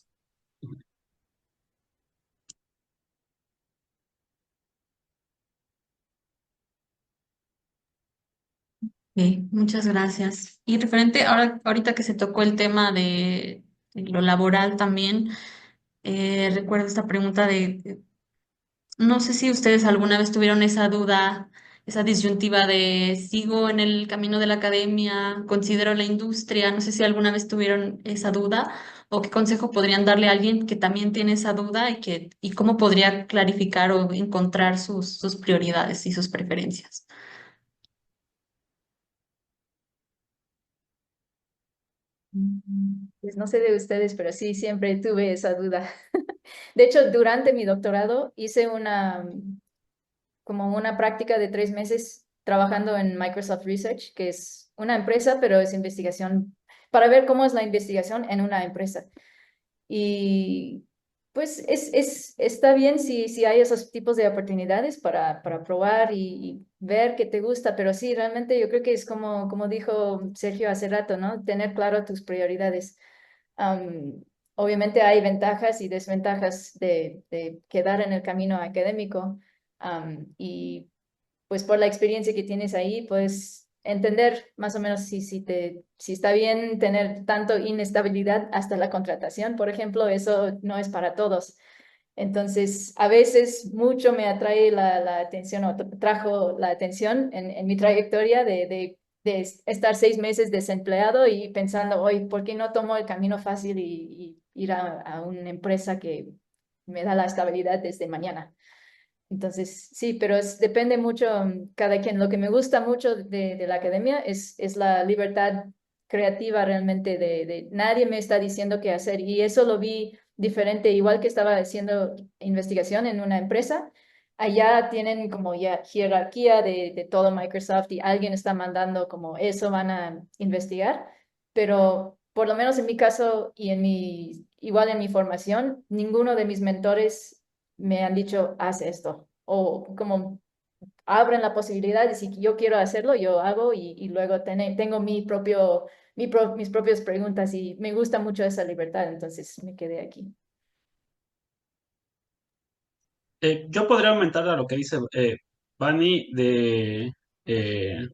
A: Ok, muchas gracias. Y referente, ahorita que se tocó el tema de lo laboral también, recuerdo esta pregunta no sé si ustedes alguna vez tuvieron esa duda, esa disyuntiva de sigo en el camino de la academia, considero la industria, no sé si alguna vez tuvieron esa duda o qué consejo podrían darle a alguien que también tiene esa duda y cómo podría clarificar o encontrar sus prioridades y sus preferencias.
C: Pues no sé de ustedes, pero sí, siempre tuve esa duda. De hecho, durante mi doctorado hice como una práctica de 3 meses trabajando en Microsoft Research, que es una empresa, pero es investigación, para ver cómo es la investigación en una empresa. Y pues está bien si hay esos tipos de oportunidades para probar y ver qué te gusta, pero sí, realmente yo creo que es como dijo Sergio hace rato, ¿no? Tener claro tus prioridades. Am, Obviamente hay ventajas y desventajas de quedar en el camino académico, y pues por la experiencia que tienes ahí, puedes entender más o menos si está bien tener tanto inestabilidad hasta la contratación, por ejemplo, eso no es para todos. Entonces, a veces mucho me atrae la atención o trajo la atención en mi trayectoria de estar 6 meses desempleado y pensando, hoy, ¿por qué no tomo el camino fácil y ir a una empresa que me da la estabilidad desde mañana? Entonces, sí, pero depende mucho cada quien. Lo que me gusta mucho de la academia es la libertad creativa realmente nadie me está diciendo qué hacer y eso lo vi diferente, igual que estaba haciendo investigación en una empresa. Allá tienen como ya jerarquía de todo Microsoft y alguien está mandando como eso van a investigar, pero por lo menos en mi caso y igual en mi formación, ninguno de mis mentores me han dicho, haz esto, o como abren la posibilidad de si yo quiero hacerlo, yo hago y luego tengo mis propias preguntas y me gusta mucho esa libertad, entonces me quedé aquí.
B: Yo podría aumentar a lo que dice Vani eh,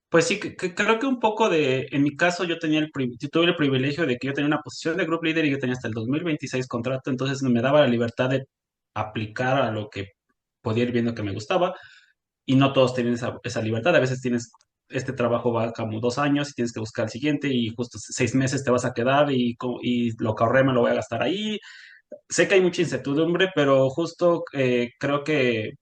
B: pues sí, creo que un poco en mi caso yo tuve el privilegio de que yo tenía una posición de group leader y yo tenía hasta el 2026 contrato, entonces me daba la libertad de aplicar a lo que podía ir viendo que me gustaba y no todos tienen esa libertad, a veces este trabajo va como 2 años y tienes que buscar el siguiente y justo 6 meses te vas a quedar y lo que ahorré me lo voy a gastar ahí. Sé que hay mucha incertidumbre, pero justo creo que,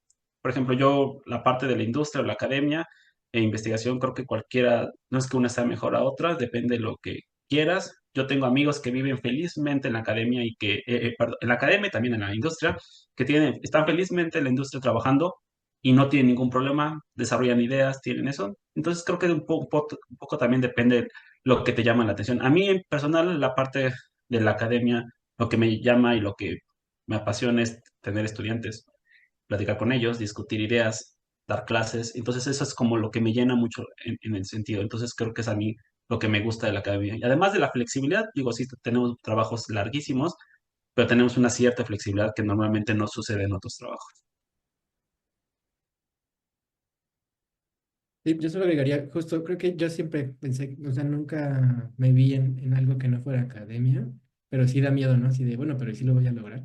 B: por ejemplo, yo la parte de la industria o la academia e investigación, creo que cualquiera, no es que una sea mejor a otra, depende de lo que quieras. Yo tengo amigos que viven felizmente en la academia perdón, en la academia y también en la industria, están felizmente en la industria trabajando y no tienen ningún problema, desarrollan ideas, tienen eso. Entonces creo que un poco también depende lo que te llama la atención. A mí en personal, la parte de la academia lo que me llama y lo que me apasiona es tener estudiantes, platicar con ellos, discutir ideas, dar clases. Entonces eso es como lo que me llena mucho en el sentido. Entonces creo que es a mí lo que me gusta de la academia. Y además de la flexibilidad, digo, sí, tenemos trabajos larguísimos, pero tenemos una cierta flexibilidad que normalmente no sucede en otros trabajos.
D: Sí, yo solo agregaría, justo, creo que yo siempre pensé, o sea, nunca me vi en algo que no fuera academia, pero sí da miedo, ¿no? Así de, bueno, pero sí lo voy a lograr.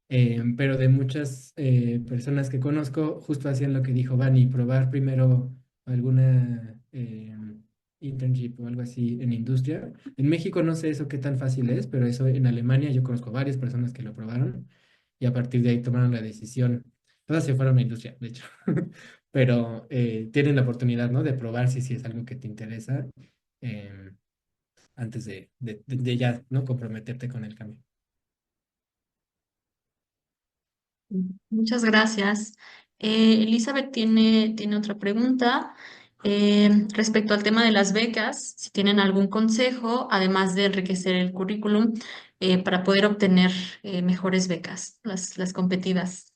D: Pero de muchas personas que conozco, justo hacían lo que dijo Vani, probar primero alguna internship o algo así en industria. En México no sé eso qué tan fácil es, pero eso en Alemania yo conozco varias personas que lo probaron y a partir de ahí tomaron la decisión. Todas se fueron a la industria, de hecho, pero tienen la oportunidad, ¿no? De probar si es algo que te interesa antes de ya, ¿no? Comprometerte con el cambio.
A: Muchas gracias. Elizabeth tiene otra pregunta respecto al tema de las becas, si tienen algún consejo, además de enriquecer el currículum, para poder obtener mejores becas, las competidas.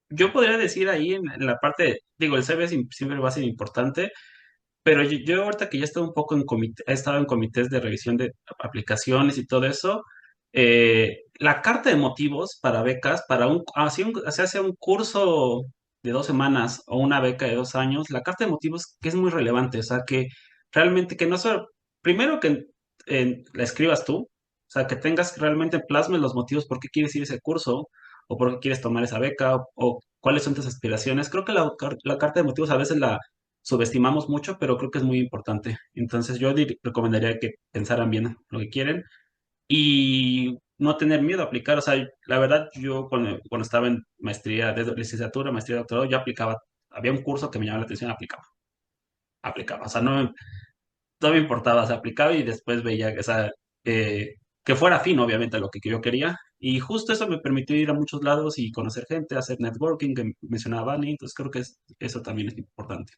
B: Yo podría decir ahí en la parte, digo, el CV siempre va a ser importante, pero yo ahorita que ya estoy un poco he estado en comités de revisión de aplicaciones y todo eso, la carta de motivos para becas, se hace un curso de 2 semanas o una beca de 2 años, la carta de motivos que es muy relevante, o sea, que realmente que no solo, primero que la escribas tú, o sea, que tengas realmente plasmes los motivos por qué quieres ir a ese curso o por qué quieres tomar esa beca o cuáles son tus aspiraciones. Creo que la carta de motivos a veces la subestimamos mucho, pero creo que es muy importante. Entonces yo recomendaría que pensaran bien lo que quieren y no tener miedo a aplicar. O sea, la verdad, yo cuando estaba en maestría, de licenciatura, maestría, doctorado, yo aplicaba, había un curso que me llamaba la atención, aplicaba. O sea, no me importaba, o sea, aplicaba y después veía, o sea, que fuera afín, obviamente, a lo que yo quería. Y justo eso me permitió ir a muchos lados y conocer gente, hacer networking, que mencionaba Vani, entonces creo que eso también es importante.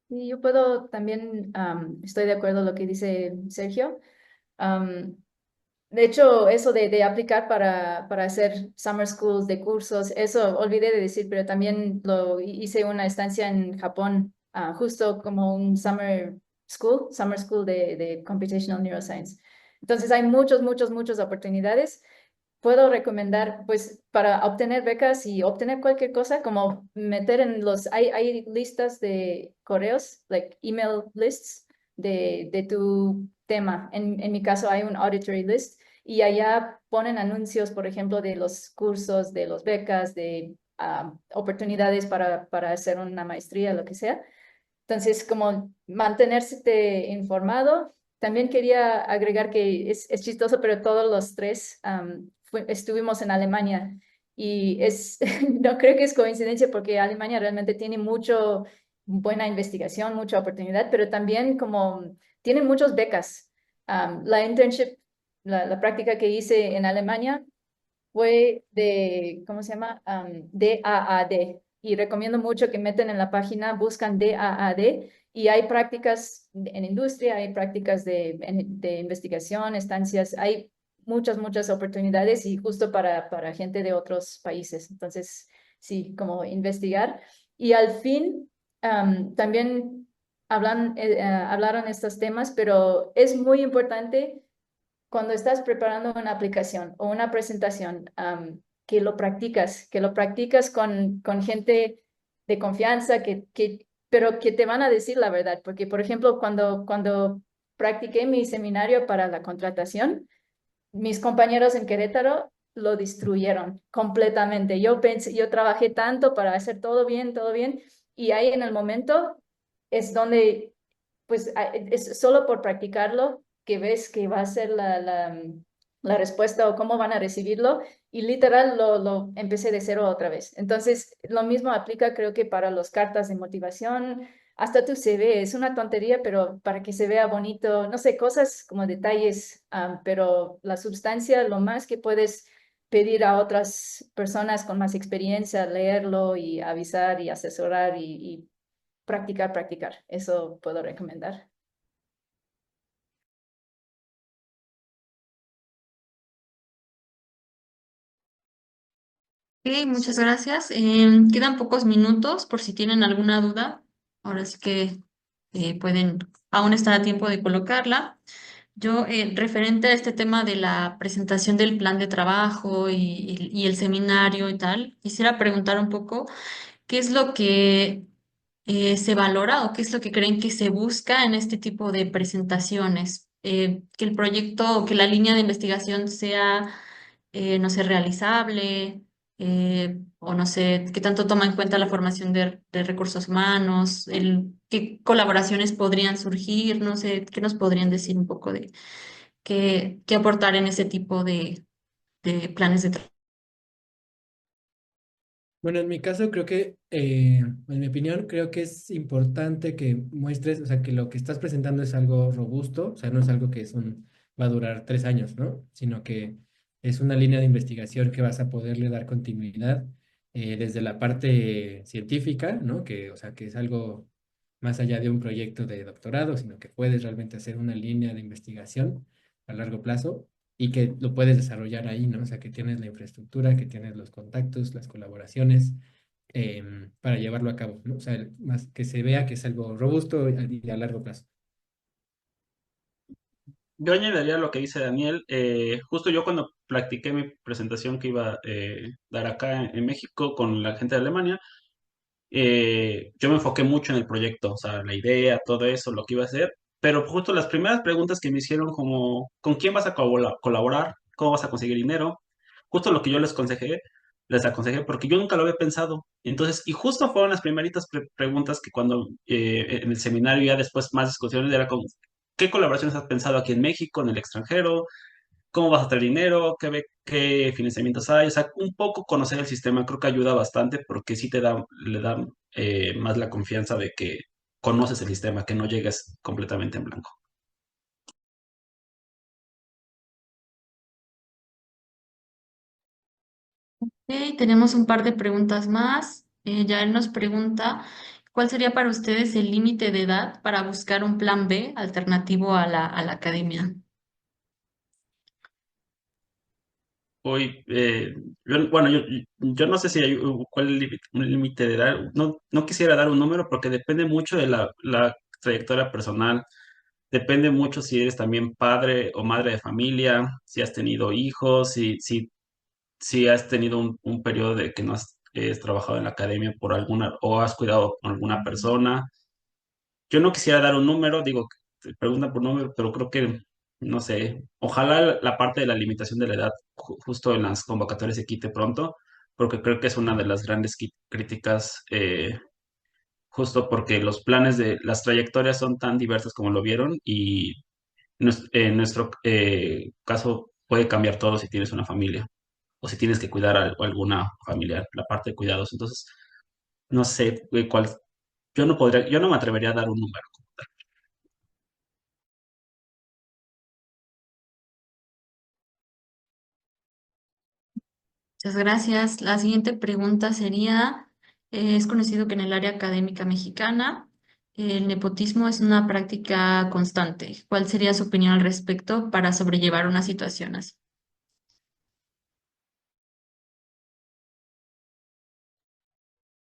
C: Y yo puedo también, estoy de acuerdo con lo que dice Sergio. Am, de hecho, eso de aplicar para hacer summer schools de cursos, eso olvidé de decir, pero también hice una estancia en Japón, justo como un summer school de Computational Neuroscience. Entonces hay muchas oportunidades. Puedo recomendar, pues, para obtener becas y obtener cualquier cosa, como meter hay listas de correos, like email lists de tu tema. En mi caso hay un auditory list y allá ponen anuncios, por ejemplo, de los cursos, de las becas, de oportunidades para hacer una maestría, lo que sea. Entonces, como mantenerse informado. También quería agregar que es chistoso, pero todos los tres estuvimos en Alemania y no creo que es coincidencia porque Alemania realmente tiene mucho buena investigación, mucha oportunidad, pero también como tiene muchas becas. La internship, la práctica que hice en Alemania fue de, ¿cómo se llama? DAAD. Y recomiendo mucho que meten en la página, buscan DAAD y hay prácticas en industria, hay prácticas de investigación, estancias, hay muchas oportunidades y justo para gente de otros países. Entonces, sí, como investigar. Y al fin, también hablaron estos temas, pero es muy importante cuando estás preparando una aplicación o una presentación, que lo practicas con gente de confianza, pero que te van a decir la verdad. Porque, por ejemplo, cuando practiqué mi seminario para la contratación, mis compañeros en Querétaro lo destruyeron completamente. Yo trabajé tanto para hacer todo bien, y ahí en el momento es donde, pues, es solo por practicarlo que ves que va a ser la respuesta o cómo van a recibirlo, y literal lo empecé de cero otra vez. Entonces, lo mismo aplica creo que para las cartas de motivación, hasta tu CV, es una tontería, pero para que se vea bonito, no sé, cosas como detalles, pero la sustancia, lo más que puedes pedir a otras personas con más experiencia, leerlo y avisar y asesorar y practicar. Eso puedo recomendar.
A: Ok, muchas gracias. Quedan pocos minutos por si tienen alguna duda. Ahora sí que pueden, aún están a tiempo de colocarla. Yo, referente a este tema de la presentación del plan de trabajo y el seminario y tal, quisiera preguntar un poco qué es lo que se valora o qué es lo que creen que se busca en este tipo de presentaciones. Que el proyecto o que la línea de investigación sea, no sé, realizable, o no sé, qué tanto toma en cuenta la formación de recursos humanos, qué colaboraciones podrían surgir, no sé, qué nos podrían decir un poco de qué aportar en ese tipo de planes de trabajo.
D: Bueno, en mi caso creo que, en mi opinión, creo que es importante que muestres, o sea, que lo que estás presentando es algo robusto, o sea, no es algo que va a durar 3 años, ¿no? Sino que es una línea de investigación que vas a poderle dar continuidad desde la parte científica, ¿no? Que, o sea, que es algo más allá de un proyecto de doctorado, sino que puedes realmente hacer una línea de investigación a largo plazo y que lo puedes desarrollar ahí, ¿no? O sea, que tienes la infraestructura, que tienes los contactos, las colaboraciones para llevarlo a cabo, ¿no? O sea, más que se vea que es algo robusto y a largo plazo.
B: Yo añadiría lo que dice Daniel. Justo yo cuando practiqué mi presentación que iba a dar acá en México con la gente de Alemania, yo me enfoqué mucho en el proyecto, o sea, la idea, todo eso, lo que iba a hacer, pero justo las primeras preguntas que me hicieron como, ¿con quién vas a colaborar? ¿Cómo vas a conseguir dinero? Justo lo que yo les aconsejé porque yo nunca lo había pensado. Entonces, y justo fueron las primeritas preguntas que cuando en el seminario ya después más discusiones era como, ¿qué colaboraciones has pensado aquí en México, en el extranjero? ¿Cómo vas a traer dinero? ¿Qué financiamientos hay? O sea, un poco conocer el sistema creo que ayuda bastante porque sí le da más la confianza de que conoces el sistema, que no llegues completamente en blanco.
A: Ok, tenemos un par de preguntas más. Yael nos pregunta, ¿cuál sería para ustedes el límite de edad para buscar un plan B alternativo a la academia?
B: Hoy, bueno, yo no sé si hay cuál es un límite de edad. No, no quisiera dar un número porque depende mucho de la trayectoria personal. Depende mucho si eres también padre o madre de familia, si has tenido hijos, si has tenido un periodo de que no has trabajado en la academia por alguna, o has cuidado con alguna persona. Yo no quisiera dar un número, digo, te preguntan por número, pero creo que, no sé, ojalá la parte de la limitación de la edad justo en las convocatorias se quite pronto, porque creo que es una de las grandes críticas justo porque los planes de las trayectorias son tan diversas como lo vieron y en nuestro caso puede cambiar todo si tienes una familia o si tienes que cuidar a alguna familiar, la parte de cuidados. Entonces, no sé cuál, yo no me atrevería a dar un número.
A: Muchas gracias. La siguiente pregunta sería, es conocido que en el área académica mexicana el nepotismo es una práctica constante. ¿Cuál sería su opinión al respecto para sobrellevar una situación así?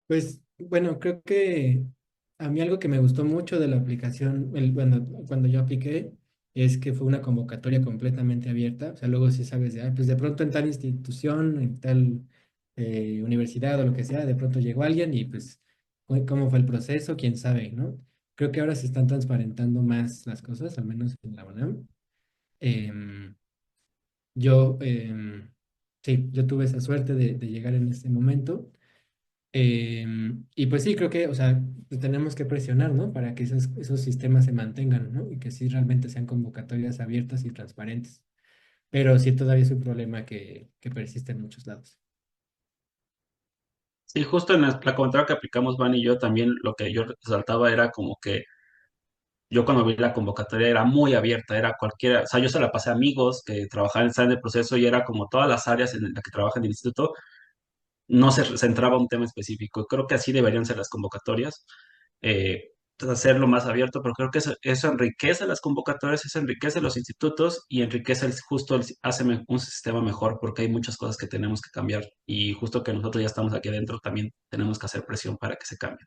D: Pues bueno, creo que a mí algo que me gustó mucho de la aplicación, bueno, cuando yo apliqué, es que fue una convocatoria completamente abierta. O sea, luego sí sabes de, pues de pronto en tal institución, en tal universidad o lo que sea, de pronto llegó alguien y pues cómo fue el proceso, quién sabe, ¿no? Creo que ahora se están transparentando más las cosas, al menos en la UNAM. Em, yo, sí, yo tuve esa suerte de llegar en ese momento. Y pues sí, creo que, o sea, pues tenemos que presionar, ¿no? Para que esos sistemas se mantengan, ¿no? Y que sí realmente sean convocatorias abiertas y transparentes. Pero sí todavía es un problema que persiste en muchos lados.
B: Sí, justo en la convocatoria que aplicamos Van y yo también lo que yo resaltaba era como que yo cuando vi la convocatoria era muy abierta, era cualquiera, o sea, yo se la pasé a amigos que trabajaban en el proceso y era como todas las áreas en las que trabajan en el instituto, no se centraba un tema específico. Creo que así deberían ser las convocatorias, hacerlo más abierto, pero creo que eso enriquece las convocatorias, eso enriquece los institutos y enriquece hace un sistema mejor porque hay muchas cosas que tenemos que cambiar y justo que nosotros ya estamos aquí adentro también tenemos que hacer presión para que se cambie.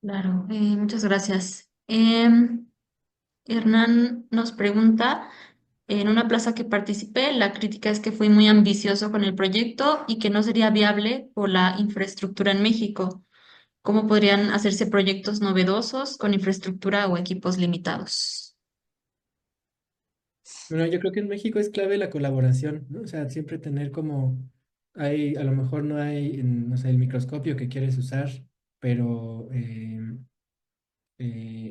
A: Claro, muchas gracias. Hernán nos pregunta, en una plaza que participé, la crítica es que fui muy ambicioso con el proyecto y que no sería viable por la infraestructura en México. ¿Cómo podrían hacerse proyectos novedosos con infraestructura o equipos limitados?
D: Bueno, yo creo que en México es clave la colaboración, ¿no? O sea, siempre tener como, a lo mejor no hay, no sé, el microscopio que quieres usar, pero,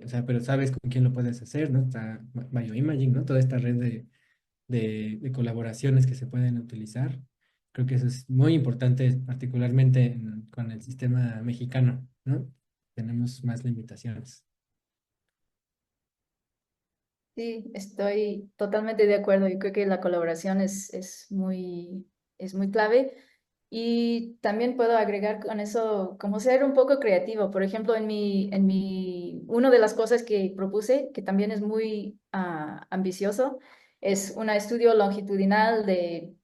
D: o sea, pero sabes con quién lo puedes hacer, ¿no? Está Bioimaging, ¿no? Toda esta red de colaboraciones que se pueden utilizar. Creo que eso es muy importante, particularmente con el sistema mexicano, ¿no? Tenemos más limitaciones.
C: Sí, estoy totalmente de acuerdo. Yo creo que la colaboración es muy clave. Y también puedo agregar con eso, como ser un poco creativo. Por ejemplo, una de las cosas que propuse, que también es muy ambicioso, es un estudio longitudinal de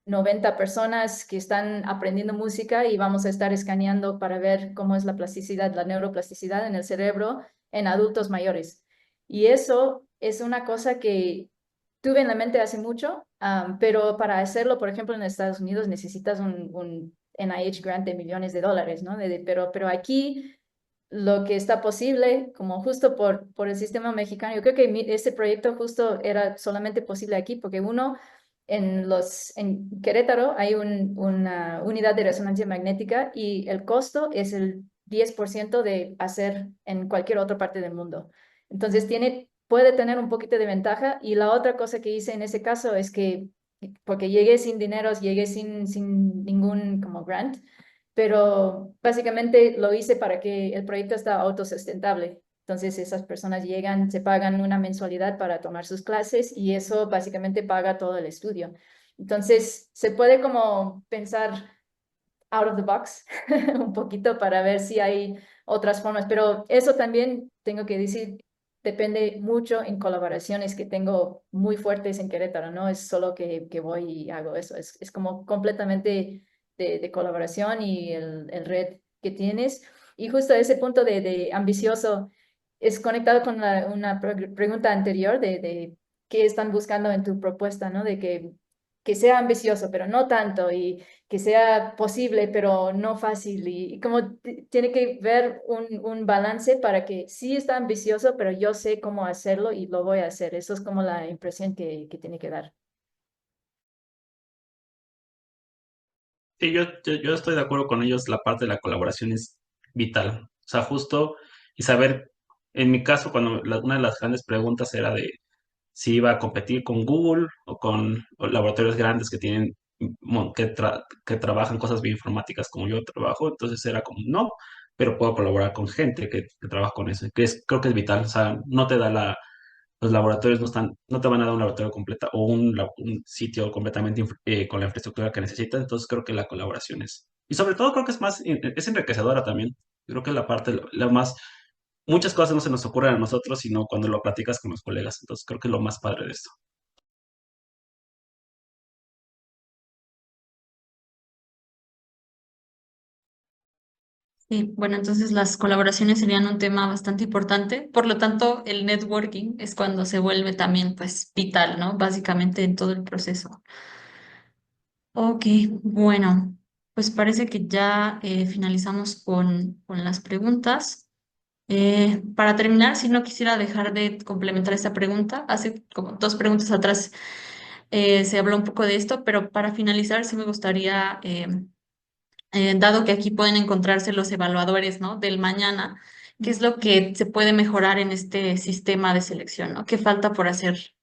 C: 90 personas que están aprendiendo música y vamos a estar escaneando para ver cómo es la plasticidad, la neuroplasticidad en el cerebro en adultos mayores. Y eso es una cosa que tuve en la mente hace mucho, pero para hacerlo, por ejemplo, en Estados Unidos necesitas un NIH grant de millones de dólares, ¿no? Pero aquí lo que está posible, como justo por el sistema mexicano, yo creo que este proyecto justo era solamente posible aquí porque uno en Querétaro hay una unidad de resonancia magnética y el costo es el 10% de hacer en cualquier otra parte del mundo. Entonces puede tener un poquito de ventaja y la otra cosa que hice en ese caso es que, porque llegué sin dineros, llegué sin ningún como grant, pero básicamente lo hice para que el proyecto esté autosustentable. Entonces esas personas llegan, se pagan una mensualidad para tomar sus clases y eso básicamente paga todo el estudio. Entonces se puede como pensar out of the box un poquito para ver si hay otras formas, pero eso también tengo que decir, depende mucho en colaboraciones que tengo muy fuertes en Querétaro, no es solo que voy y hago eso, es como completamente de colaboración y el red que tienes. Y justo ese punto de ambicioso es conectado con una pregunta anterior de qué están buscando en tu propuesta, ¿no? De que sea ambicioso, pero no tanto, y que sea posible, pero no fácil. Y como tiene que ver un balance para que sí está ambicioso, pero yo sé cómo hacerlo y lo voy a hacer. Eso es como la impresión que tiene que dar.
B: Sí, yo estoy de acuerdo con ellos, la parte de la colaboración es vital. O sea, justo y saber, en mi caso, cuando una de las grandes preguntas era de si iba a competir con Google o con laboratorios grandes que tienen, que trabajan cosas bioinformáticas como yo trabajo, entonces era como, no, pero puedo colaborar con gente que trabaja con eso, creo que es vital. O sea, no te da los laboratorios no te van a dar un laboratorio completo o un sitio completamente con la infraestructura que necesitas, entonces creo que la colaboración y sobre todo creo que es enriquecedora también. Creo que la parte, la más, muchas cosas no se nos ocurren a nosotros, sino cuando lo platicas con los colegas, entonces creo que es lo más padre de esto.
A: Sí, bueno, entonces las colaboraciones serían un tema bastante importante. Por lo tanto, el networking es cuando se vuelve también, pues, vital, ¿no? Básicamente en todo el proceso. Ok, bueno, pues parece que ya finalizamos con las preguntas. Para terminar, si no quisiera dejar de complementar esta pregunta, hace como dos preguntas atrás se habló un poco de esto, pero para finalizar sí me gustaría, dado que aquí pueden encontrarse los evaluadores, ¿no? Del mañana, ¿qué es lo que se puede mejorar en este sistema de selección, ¿no? ¿Qué falta por hacer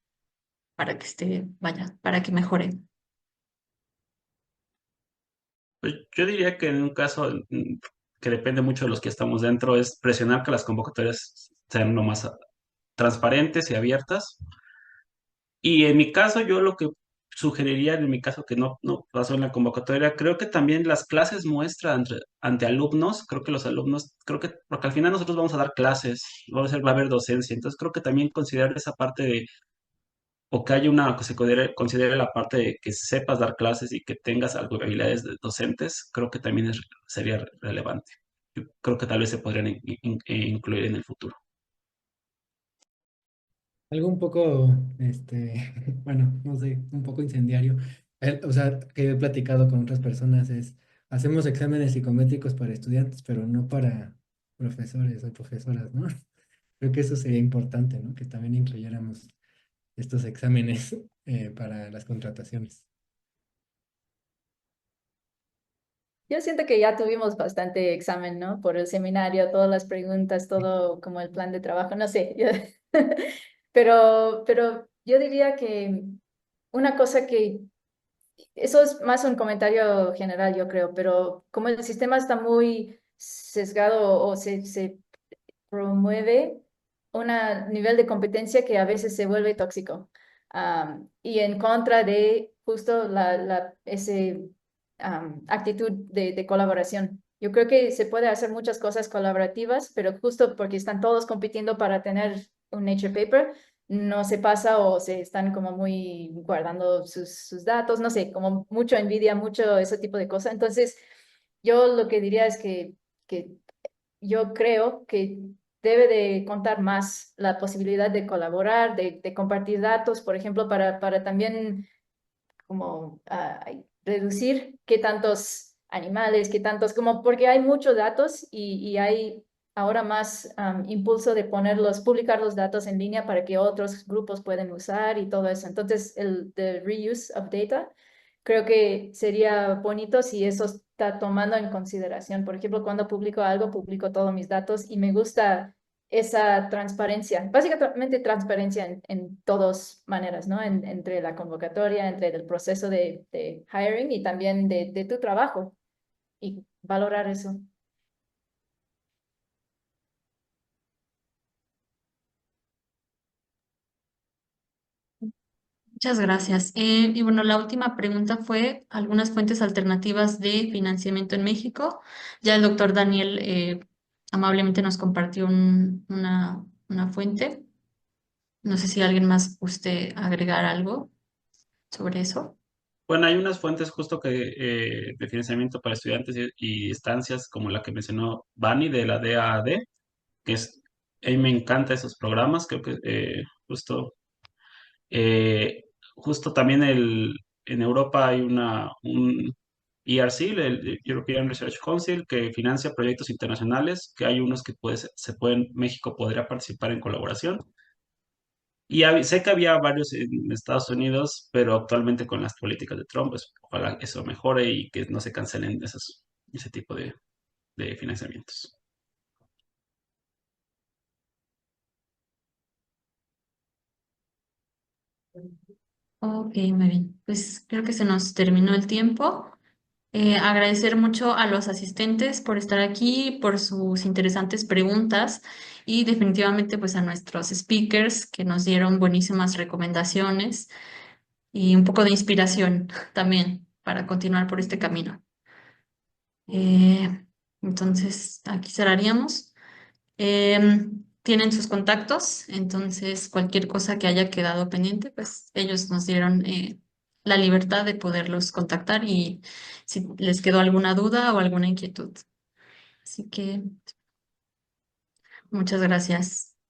A: para que vaya, para que mejore?
B: Pues yo diría que en un caso que depende mucho de los que estamos dentro, es presionar que las convocatorias sean lo más transparentes y abiertas. Y en mi caso, yo lo que sugeriría, en mi caso que no pasó en la convocatoria, creo que también las clases muestra ante alumnos, creo que los alumnos, porque al final nosotros vamos a dar clases, va a haber docencia, entonces creo que también considerar esa parte o que haya que considere la parte de que sepas dar clases y que tengas algo de habilidades docentes, creo que también sería relevante. Yo creo que tal vez se podrían incluir en el futuro.
D: Algo un poco, bueno, no sé, un poco incendiario. O sea, que he platicado con otras personas es, hacemos exámenes psicométricos para estudiantes, pero no para profesores o profesoras, ¿no? Creo que eso sería importante, ¿no? Que también incluyéramos estos exámenes para las contrataciones.
C: Yo siento que ya tuvimos bastante examen, ¿no? Por el seminario, todas las preguntas, todo como el plan de trabajo, no sé. Pero yo diría que una cosa que, eso es más un comentario general, yo creo, pero como el sistema está muy sesgado o se promueve un nivel de competencia que a veces se vuelve tóxico, y en contra de justo ese actitud de colaboración. Yo creo que se puede hacer muchas cosas colaborativas, pero justo porque están todos compitiendo para tener un Nature Paper, no se pasa o se están como muy guardando sus datos, no sé, como mucho envidia, mucho ese tipo de cosas. Entonces, yo lo que diría es que yo creo que debe de contar más la posibilidad de colaborar, de compartir datos, por ejemplo, para también como reducir qué tantos animales, qué tantos, como porque hay muchos datos y hay ahora más impulso de ponerlos, publicar los datos en línea para que otros grupos puedan usar y todo eso. Entonces, the reuse of data, creo que sería bonito si eso está tomando en consideración. Por ejemplo, cuando publico algo, publico todos mis datos y me gusta esa transparencia, básicamente transparencia en todas maneras, ¿no? Entre la convocatoria, entre el proceso de hiring y también de tu trabajo y valorar eso.
A: Muchas gracias. Y bueno, la última pregunta fue algunas fuentes alternativas de financiamiento en México. Ya el doctor Daniel amablemente nos compartió una fuente. No sé si alguien más guste agregar algo sobre eso.
B: Bueno, hay unas fuentes justo de financiamiento para estudiantes y estancias como la que mencionó Bani de la DAAD, que a mí me encantan esos programas, creo que eh, justo también en Europa hay un ERC, el European Research Council, que financia proyectos internacionales, que hay unos que México podría participar en colaboración. Y sé que había varios en Estados Unidos, pero actualmente con las políticas de Trump, pues ojalá eso mejore y que no se cancelen ese tipo de financiamientos.
A: Ok, muy bien. Pues creo que se nos terminó el tiempo. Agradecer mucho a los asistentes por estar aquí, por sus interesantes preguntas y definitivamente pues a nuestros speakers que nos dieron buenísimas recomendaciones y un poco de inspiración también para continuar por este camino. Eh, entonces, aquí cerraríamos. Tienen sus contactos, entonces cualquier cosa que haya quedado pendiente, pues ellos nos dieron la libertad de poderlos contactar y si les quedó alguna duda o alguna inquietud. Así que muchas gracias.